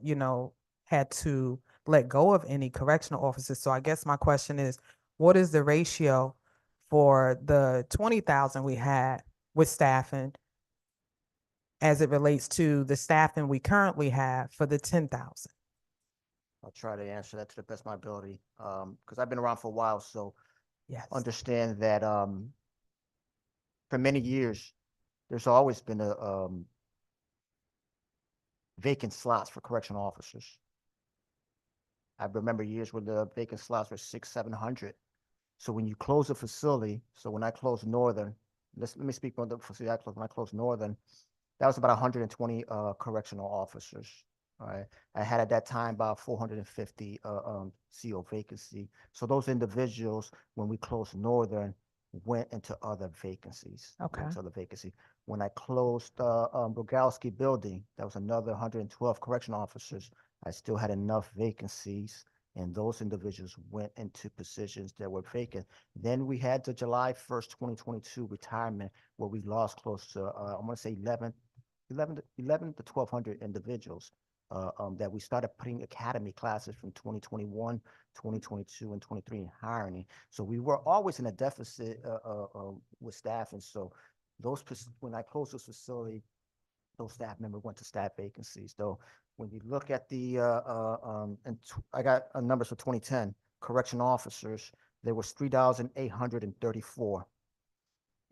had to let go of any correctional officers. So I guess my question is, what is the ratio for the 20,000 we had with staffing as it relates to the staffing we currently have for the 10,000? I'll try to answer that to the best of my ability because I've been around for a while, so yes. Understand that for many years, there's always been a vacant slots for correctional officers. I remember years where the vacant slots were 600-700. So when you close a facility, so when I closed Northern, let me speak on the facility I closed. When I closed Northern, that was about 120 correctional officers. All right. I had at that time about 450 CO vacancy. So those individuals, when we closed Northern, went into other vacancies. Okay. Went into other vacancy. When I closed Rogalski building, that was another 112 correctional officers. I still had enough vacancies, and those individuals went into positions that were vacant. Then we had the July 1st, 2022 retirement, where we lost close to, I want to say 11 to 1,200 individuals. That we started putting academy classes from 2021, 2022, and 23 in hiring. So we were always in a deficit with staffing. So when I closed this facility, those staff members went to staff vacancies. Though when you look at I got numbers for 2010, correction officers, there was 3,834.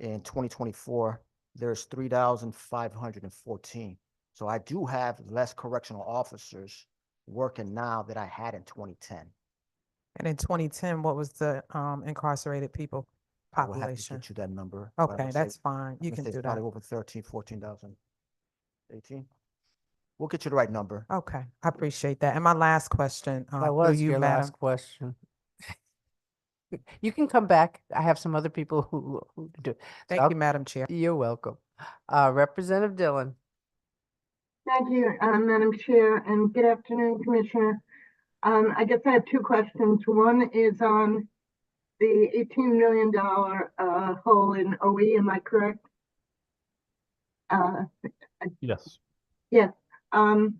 In 2024, there's 3,514. So I do have less correctional officers working now that I had in 2010. And in 2010, what was the incarcerated people I will have to population? get you that number. but I Okay, would that's say- fine. You I'm can gonna say do it's that. probably over 13, 14,000. 18. We'll get you the right number. Okay, I appreciate that. And my last question, That through was you, your Madam. last question. You can come back. I have some other people who do. Thank you, Madam Chair. You're welcome. Representative Dillon. Thank you, Madam Chair, and good afternoon, Commissioner. I guess I have two questions. One is on the $18 million hole in OE, am I correct? Yes. Yes. Could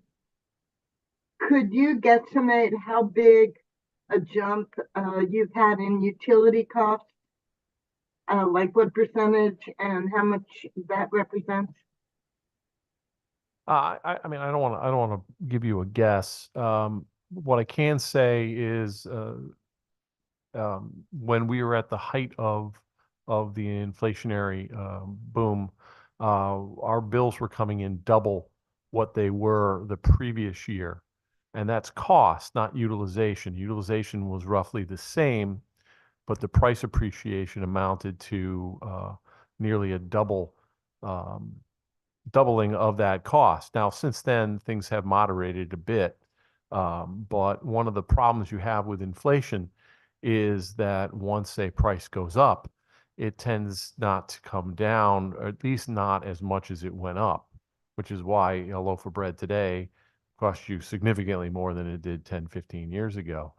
you guesstimate how big a jump you've had in utility costs? Like what percentage and how much that represents? I mean, I don't want to give you a guess. What I can say is, when we were at the height of the inflationary boom, our bills were coming in double what they were the previous year, and that's cost, not utilization. Utilization was roughly the same, but the price appreciation amounted to nearly a double doubling of that cost. Now, since then, things have moderated a bit. But one of the problems you have with inflation is that once a price goes up, it tends not to come down, or at least not as much as it went up, which is why a loaf of bread today costs you significantly more than it did 10, 15 years ago.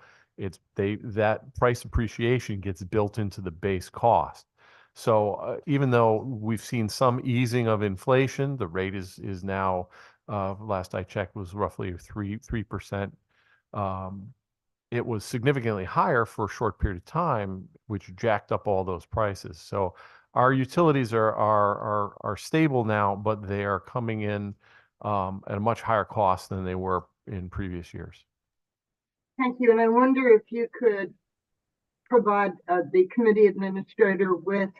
That price appreciation gets built into the base cost. So even though we've seen some easing of inflation, the rate is now, last I checked, was roughly 3%. It was significantly higher for a short period of time, which jacked up all those prices. So our utilities are stable now, but they are coming in at a much higher cost than they were in previous years. Thank you. And I wonder if you could provide the committee administrator with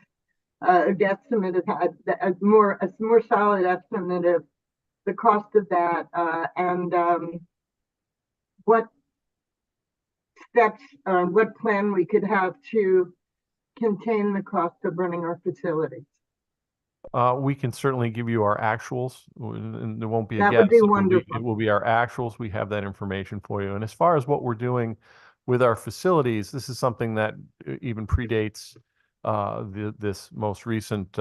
a guesstimate of a more solid estimate of the cost of that, and what steps, what plan we could have to contain the cost of running our facilities. We can certainly give you our actuals, and there won't be a That guess. would be wonderful. It will be our actuals. We have that information for you. And as far as what we're doing with our facilities, this is something that even predates this most recent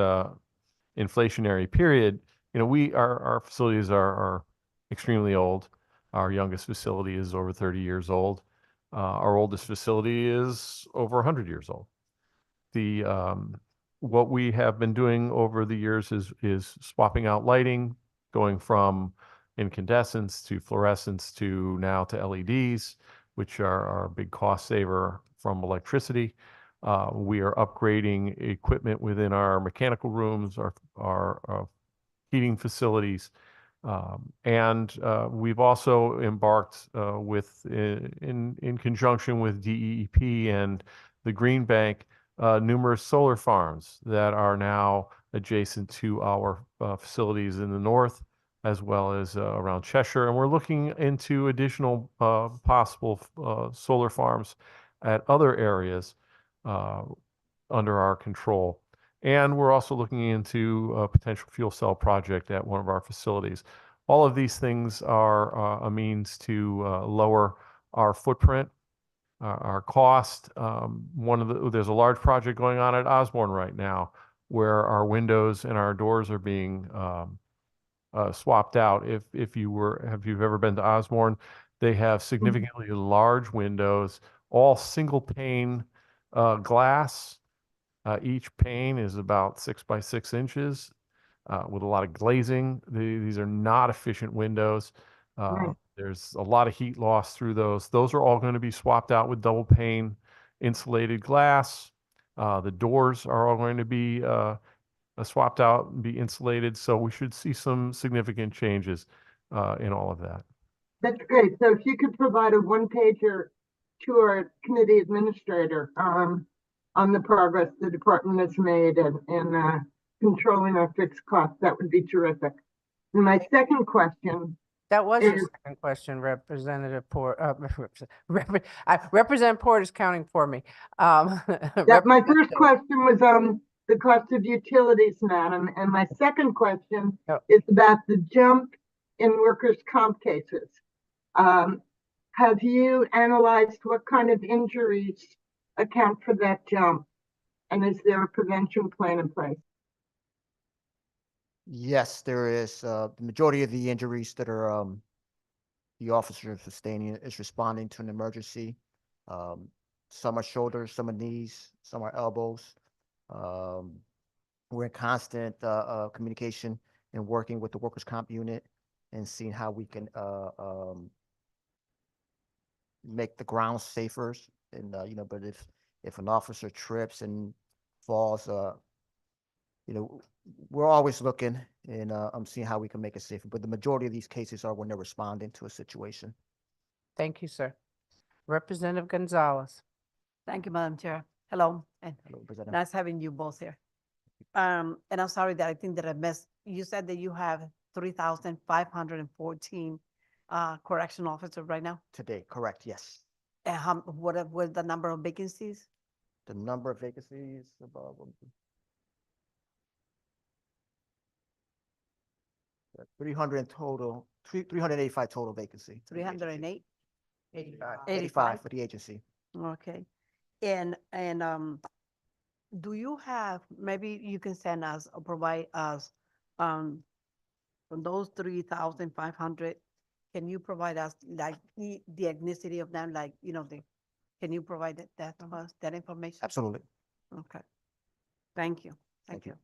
inflationary period. You know, our facilities are extremely old. Our youngest facility is over 30 years old. Our oldest facility is over 100 years old. What we have been doing over the years is swapping out lighting, going from incandescents to fluorescents to now to LEDs, which are a big cost saver from electricity. We are upgrading equipment within our mechanical rooms, our heating facilities. And we've also embarked in conjunction with DEEP and the Green Bank, numerous solar farms that are now adjacent to our facilities in the north, as well as around Cheshire. And we're looking into additional possible solar farms at other areas under our control. And we're also looking into a potential fuel cell project at one of our facilities. All of these things are a means to lower our footprint, our cost. There's a large project going on at Osborne right now where our windows and our doors are being swapped out. If you've ever been to Osborne, they have significantly large windows, all single pane glass. Each pane is about 6 by 6 inches with a lot of glazing. These are not efficient windows. Right. There's a lot of heat loss through those. Those are all going to be swapped out with double pane insulated glass. The doors are all going to be swapped out and be insulated. So we should see some significant changes in all of that. That's great. So if you could provide a one-pager to our committee administrator on the progress the department has made in controlling our fixed costs, that would be terrific. And my second question. That was your second question, Representative Representative Porter's counting for me. My first question was the cost of utilities, madam. And my second question is about the jump in workers' comp cases. Have you analyzed what kind of injuries account for that jump? And is there a prevention plan in place? Yes, there is. The majority of the injuries that are the officer sustaining is responding to an emergency. Some are shoulders, some are knees, some are elbows. We're in constant communication and working with the workers' comp unit and seeing how we can make the ground safer. And but if an officer trips and falls, we're always looking and seeing how we can make it safer. But the majority of these cases are when they're responding to a situation. Thank you, sir. Representative Gonzalez. Thank you, Madam Chair. Hello, and Hello, President. nice having you both here. And I'm sorry that I think that I missed. You said that you have 3,514 correction officers right now. Today, correct? Yes. And what was the number of vacancies? The number of vacancies about 300 total, 385 total vacancy. 308? 85. 85 for the agency. Okay. Do you have, maybe you can send us or provide us, from those 3,500, can you provide us like the ethnicity of them, like, can you provide that to us, that information? Absolutely. Okay. Thank you. Thank you.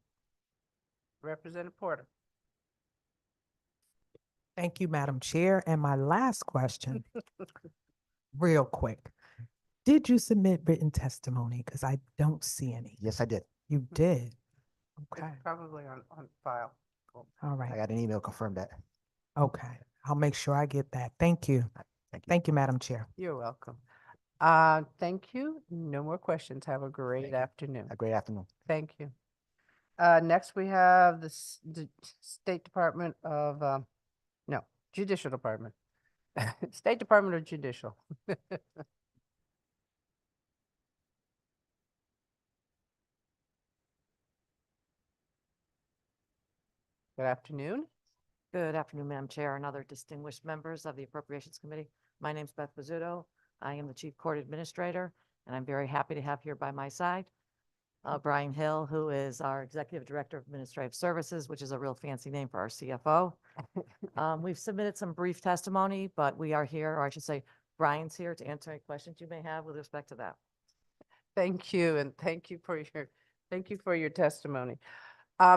Representative Porter. Thank you, Madam Chair. And my last question, real quick. Did you submit written testimony? Because I don't see any. Yes, I did. You did? Okay, It's probably on file. Cool. all I right. got an email confirm that. Okay, I'll make sure I get that. Thank you. Thank you. Thank you, Madam Chair. You're welcome. Thank you. No more questions. Have a great afternoon. A great afternoon. Thank you. Next we have the State Department of, no, Judicial Department. State Department of Judicial. Good afternoon. Good afternoon, Madam Chair and other distinguished members of the Appropriations Committee. My name is Beth Bizzuto. I am the Chief Court Administrator, and I'm very happy to have here by my side Brian Hill, who is our Executive Director of Administrative Services, which is a real fancy name for our CFO. We've submitted some brief testimony, but we are here, or I should say, Brian's here to answer any questions you may have with respect to that. Thank you, and thank you for your testimony.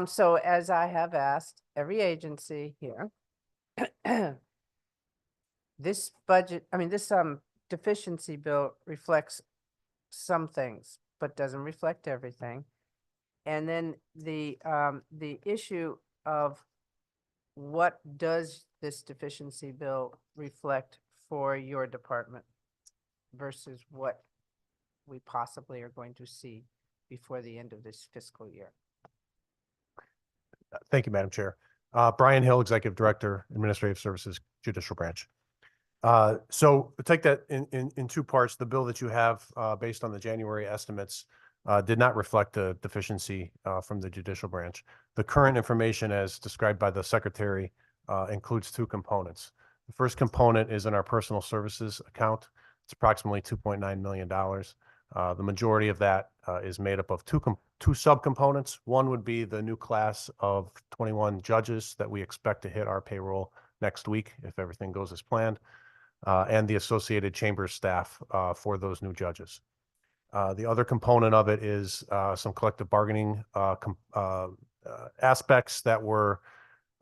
So as I have asked every agency here, this deficiency bill reflects some things, but doesn't reflect everything. And then the issue of what does this deficiency bill reflect for your department versus what we possibly are going to see before the end of this fiscal year. Thank you, Madam Chair. Brian Hill, Executive Director, Administrative Services, Judicial Branch. So take that in two parts. The bill that you have based on the January estimates did not reflect the deficiency from the Judicial Branch. The current information as described by the Secretary includes two components. The first component is in our personal services account. It's approximately $2.9 million. The majority of that is made up of two subcomponents. One would be the new class of 21 judges that we expect to hit our payroll next week if everything goes as planned, and the associated chamber staff for those new judges. The other component of it is some collective bargaining aspects that were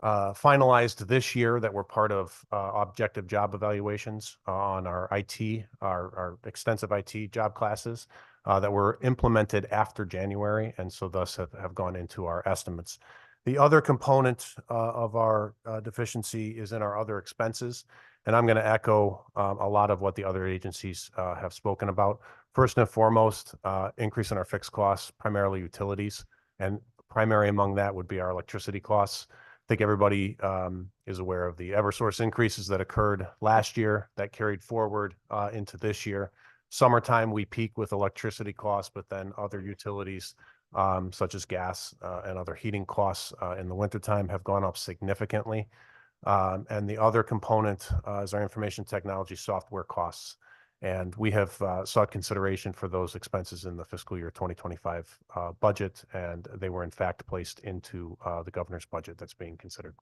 finalized this year that were part of objective job evaluations on our IT, our extensive IT job classes that were implemented after January, and so thus have gone into our estimates. The other component of our deficiency is in our other expenses, and I'm going to echo a lot of what the other agencies have spoken about. First and foremost, increase in our fixed costs, primarily utilities, and primary among that would be our electricity costs. I think everybody is aware of the Eversource increases that occurred last year that carried forward into this year. Summertime, we peak with electricity costs, but then other utilities such as gas and other heating costs in the wintertime have gone up significantly. And the other component is our information technology software costs. And we have sought consideration for those expenses in the fiscal year 2025 budget, and they were in fact placed into the governor's budget that's being considered.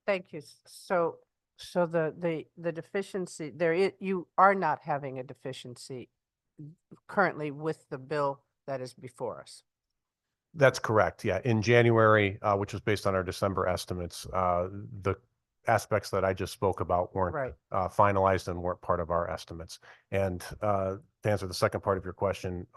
Thank you. So the deficiency you are not having a deficiency currently with the bill that is before us. That's correct. Yeah. In January, which was based on our December estimates, the aspects that I just spoke about weren't finalized and weren't part of our estimates. And to answer the second part of your question,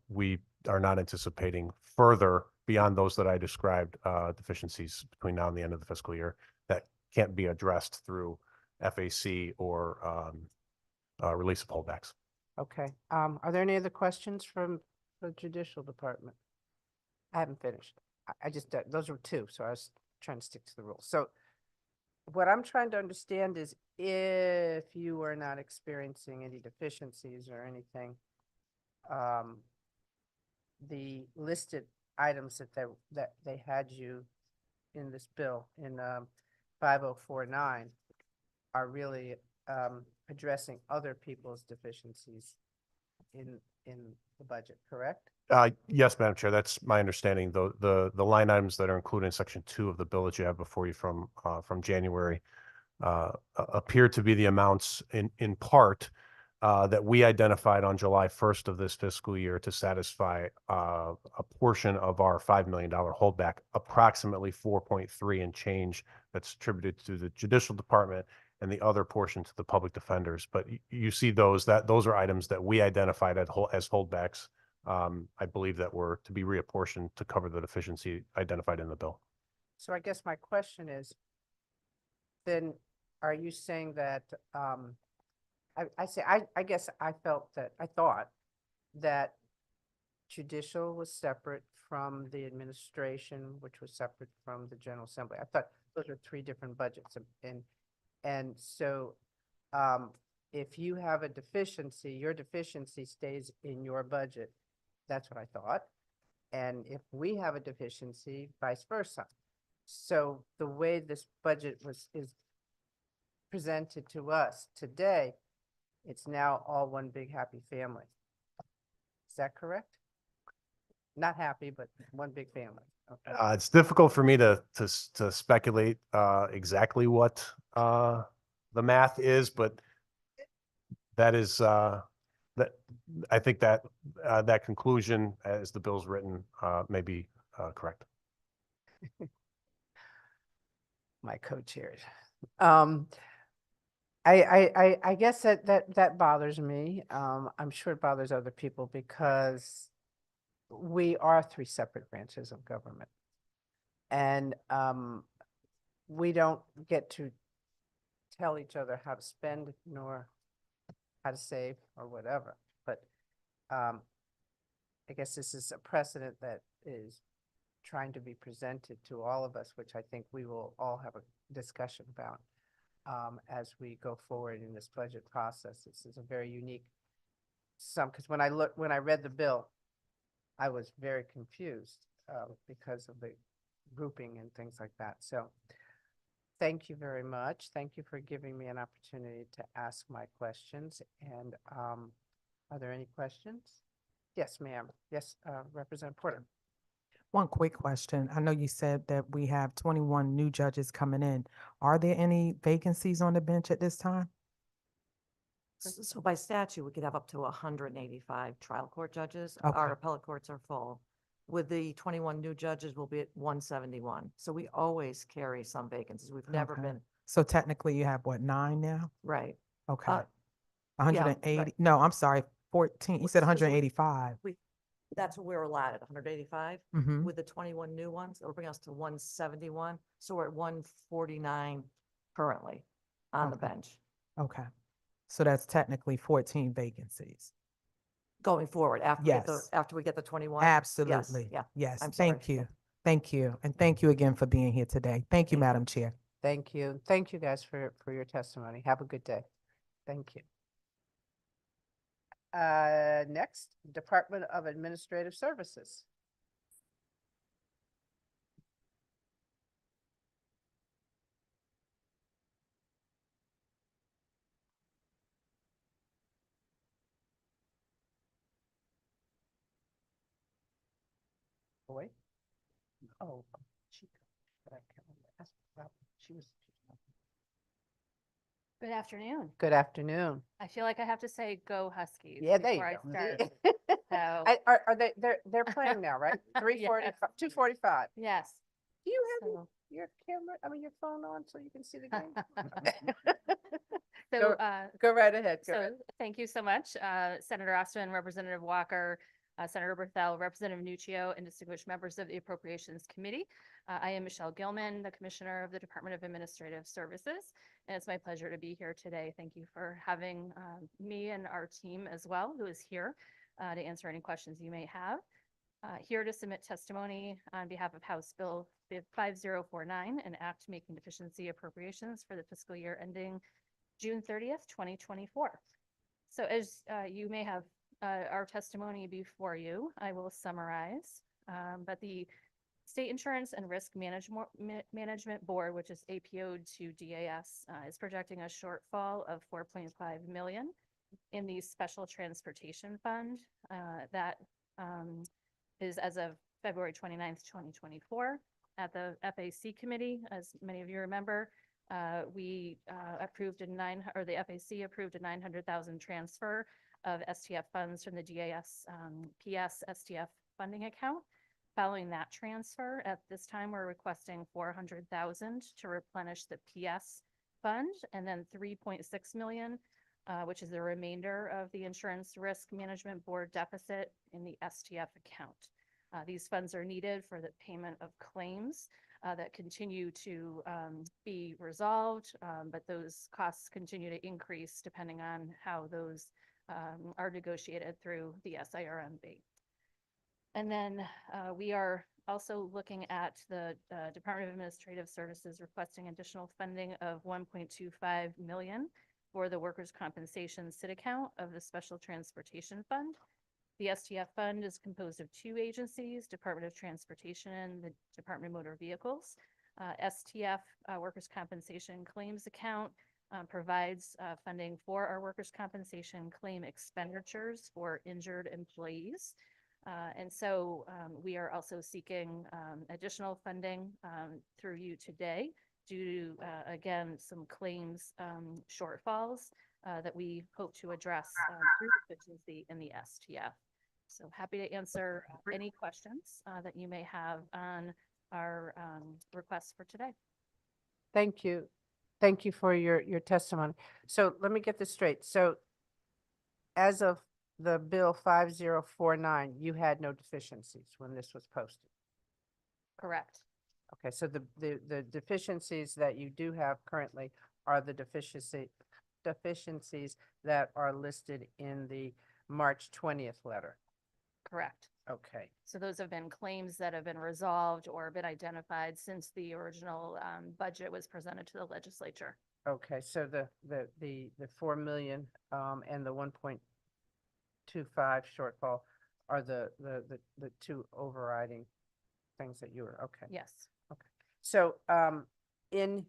we are not anticipating further beyond those that I described deficiencies between now and the end of the fiscal year that can't be addressed through FAC or release of holdbacks. Okay. Are there any other questions from the Judicial Department? I haven't finished. I just, those were two, so I was trying to stick to the rules. So what I'm trying to understand is if you are not experiencing any deficiencies or anything, the listed items that they had you in this bill, in 5049, are really addressing other people's deficiencies in the budget, correct? Yes, Madam Chair, that's my understanding. The line items that are included in section 2 of the bill that you have before you from January appear to be the amounts in part that we identified on July 1st of this fiscal year to satisfy a portion of our $5 million holdback, approximately 4.3 and change that's attributed to the Judicial Department and the other portion to the public defenders. But you see those are items that we identified as holdbacks. I believe that were to be reapportioned to cover the deficiency identified in the bill. So I guess my question is, then are you saying that, I guess I thought that judicial was separate from the administration, which was separate from the General Assembly. I thought those are three different budgets. And so if you have a deficiency, your deficiency stays in your budget. That's what I thought. And if we have a deficiency, vice versa. So the way this budget is presented to us today, it's now all one big happy family. Is that correct? Not happy, but one big family. Okay. It's difficult for me to speculate exactly what the math is, but that is that I think that that conclusion, as the bill's written, may be correct. My co-chairs. I guess that bothers me. I'm sure it bothers other people because we are three separate branches of government. And we don't get to tell each other how to spend nor how to save or whatever. But I guess this is a precedent that is trying to be presented to all of us, which I think we will all have a discussion about as we go forward in this budget process. This is a very unique because when I read the bill, I was very confused because of the grouping and things like that. So thank you very much. Thank you for giving me an opportunity to ask my questions. And are there any questions? Yes, ma'am. Yes, Representative Porter. One quick question. I know you said that we have 21 new judges coming in. Are there any vacancies on the bench at this time? So by statute, we could have up to 185 trial court judges. Okay. Our appellate courts are full. With the 21 new judges, we'll be at 171. So we always carry some vacancies. We've never Okay. been, So technically you have what, 9 now? right. Okay. yeah, 180, right. no, I'm sorry, 14. You said So we- 185. That's what we're allotted, 185. Mhm. With the 21 new ones, it'll bring us to 171. So we're at 149 currently on the Okay. bench. Okay. So that's technically 14 vacancies. Going forward, after Yes. after we get the 21. Absolutely. Yeah. Yes. I'm sorry. Thank you. Thank you. And thank you again for being here today. Thank you, Madam Chair. Thank you. Thank you guys for your testimony. Have a good day. Thank you. Next, Department of Administrative Services. Boy. Oh, she, but I can't remember. She was. Good afternoon. Good afternoon. I feel like I have to say go Huskies Yeah, there you before I go. start. So, Are they're playing now, right? 3:45, 2:45. yes. Do you have So- your camera, your phone on so you can see the game? So, Go right ahead. Go so ahead. thank you so much, Senator Austin, Representative Walker, Senator Berthel, Representative Nuccio, and distinguished members of the Appropriations Committee. I am Michelle Gilman, the Commissioner of the Department of Administrative Services, and it's my pleasure to be here today. Thank you for having me and our team as well, who is here to answer any questions you may have. Here to submit testimony on behalf of House Bill 5049, an act making deficiency appropriations for the fiscal year ending June 30th, 2024. So as you may have our testimony before you, I will summarize, but the State Insurance and Risk Management Board, which is APO'd to DAS, is projecting a shortfall of 4.5 million in the Special Transportation Fund. That is as of February 29th, 2024. At the FAC committee, as many of you remember, we approved the FAC approved a 900,000 transfer of STF funds from the DAS PS STF funding account. Following that transfer, at this time, we're requesting 400,000 to replenish the PS fund, and then 3.6 million, which is the remainder of the Insurance Risk Management Board deficit in the STF account. These funds are needed for the payment of claims that continue to be resolved, but those costs continue to increase depending on how those are negotiated through the SIRMB. And then we are also looking at the Department of Administrative Services requesting additional funding of 1.25 million for the Workers' Compensation SID account of the Special Transportation Fund. The STF fund is composed of two agencies, Department of Transportation and the Department of Motor Vehicles. STF, Workers' Compensation Claims Account, provides funding for our workers' compensation claim expenditures for injured employees. And so we are also seeking additional funding through you today due to, again, some claims shortfalls that we hope to address through deficiency in the STF. So happy to answer any questions that you may have on our requests for today. Thank you. Thank you for your testimony. So let me get this straight. So as of the bill 5049, you had no deficiencies when this was posted. Correct. Okay, so the deficiencies that you do have currently are the deficiencies that are listed in the March 20th letter. Correct. Okay. So those have been claims that have been resolved or been identified since the original budget was presented to the legislature. Okay, so the 4 million and the 1.25 shortfall are the two overriding things that you were, okay. Yes. Okay. So in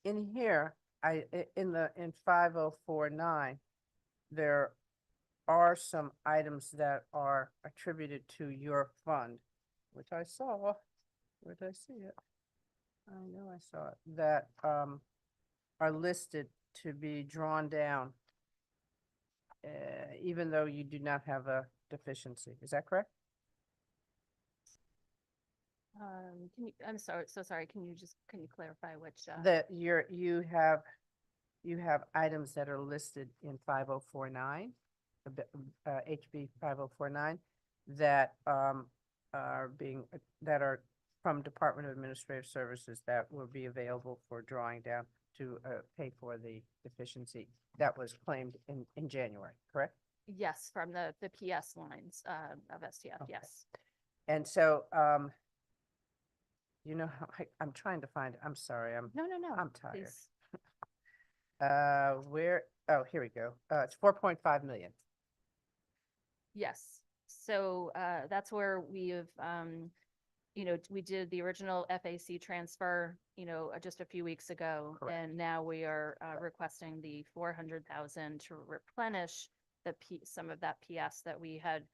here, in 5049, there are some items that are attributed to your fund, which I saw. Where did I see it? I know I saw it. That are listed to be drawn down, even though you do not have a deficiency. Is that correct? I'm sorry, so sorry. Can you clarify which? That you have items that are listed in 5049, HB 5049, that that are from Department of Administrative Services that will be available for drawing down to pay for the deficiency that was claimed in January, correct? Yes, from the PS lines of STF, Okay. yes. And so, you know, I'm trying to find it. I'm sorry. No, I'm tired. please. Oh, here we go. It's 4.5 million. Yes. So that's where we have, we did the original FAC transfer, just a few weeks ago. Correct. And now we are requesting the 400,000 to replenish some of that PS that we had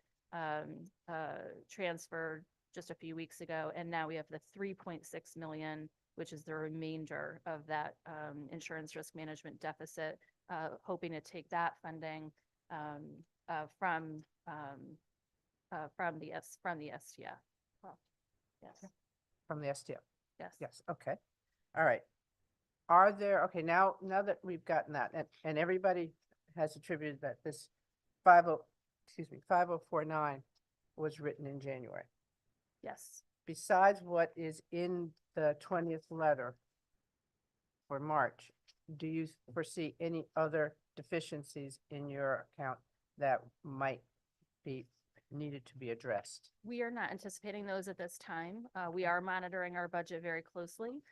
transferred just a few weeks ago. And now we have the 3.6 million, which is the remainder of that insurance risk management deficit, hoping to take that funding from the STF. Well, yes. From the STF. Yes. Yes, okay. All right. Okay, now that we've gotten that, and everybody has attributed that this 5049 was written in January. Yes. Besides what is in the 20th letter for March, do you foresee any other deficiencies in your account that might be needed to be addressed? We are not anticipating those at this time. We are monitoring our budget very closely.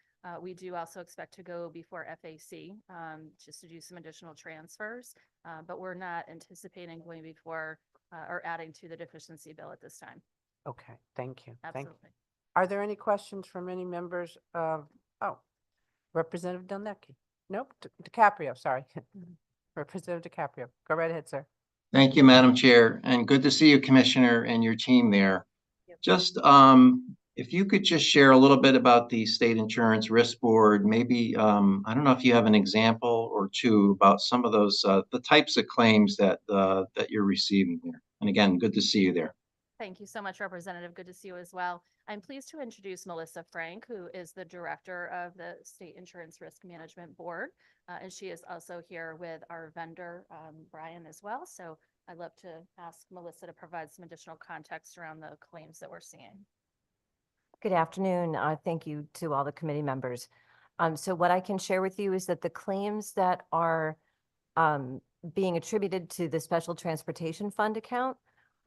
We do also expect to go before FAC just to do some additional transfers, but we're not anticipating going before or adding to the deficiency bill at this time. Okay, thank you. Absolutely. Are there any questions from any members of, oh, Representative Delnecki? Nope, DiCaprio, sorry. Representative DiCaprio, go right ahead, sir. Thank you, Madam Chair, and good to see you, Commissioner, and your team there. Just, if you could just share a little bit about the State Insurance Risk Board, maybe, I don't know if you have an example or two about some of those, the types of claims that you're receiving there. And again, good to see you there. Thank you so much, Representative. Good to see you as well. I'm pleased to introduce Melissa Frank, who is the Director of the State Insurance Risk Management Board. And she is also here with our vendor, Brian, as well. So I'd love to ask Melissa to provide some additional context around the claims that we're seeing. Good afternoon. Thank you to all the committee members. So what I can share with you is that the claims that are being attributed to the Special Transportation Fund account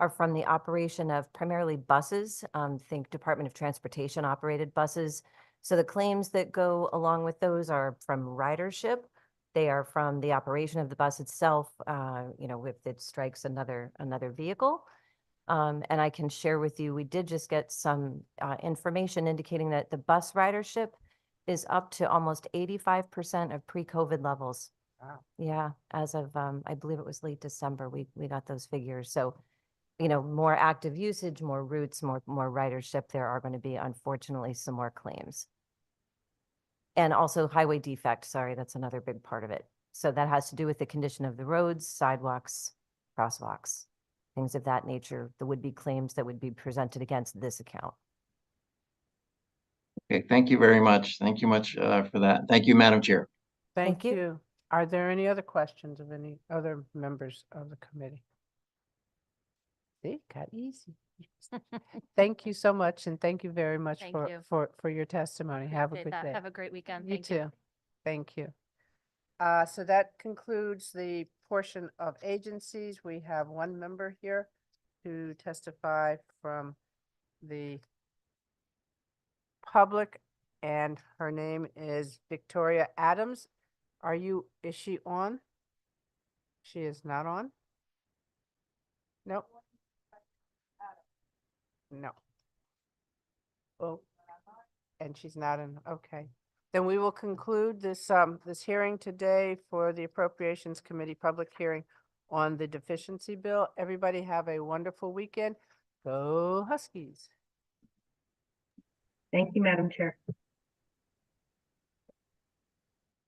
are from the operation of primarily buses, think Department of Transportation operated buses. So the claims that go along with those are from ridership. They are from the operation of the bus itself, if it strikes another vehicle. And I can share with you, we did just get some information indicating that the bus ridership is up to almost 85% of pre-COVID levels. Wow. Yeah, as of, I believe it was late December, we got those figures. So, more active usage, more routes, more ridership, there are going to be, unfortunately, some more claims. And also highway defect, sorry, that's another big part of it. So that has to do with the condition of the roads, sidewalks, crosswalks, things of that nature. There would be claims that would be presented against this account. Okay, thank you very much. Thank you much for that. Thank you, Madam Chair. Thank you. Are there any other questions of any other members of the committee? See, got easy. Thank you so much, and thank you very much Thank you. for your testimony. Have a Appreciate good that. day. Have a great weekend. You Thank you. too. Thank you. So that concludes the portion of agencies. We have one member here to testify from the public, and her name is Victoria Adams. Is she on? She is not on? Nope. No. Oh, and she's not in, okay. Then we will conclude this hearing today for the Appropriations Committee public hearing on the deficiency bill. Everybody have a wonderful weekend. Go Huskies. Thank you, Madam Chair.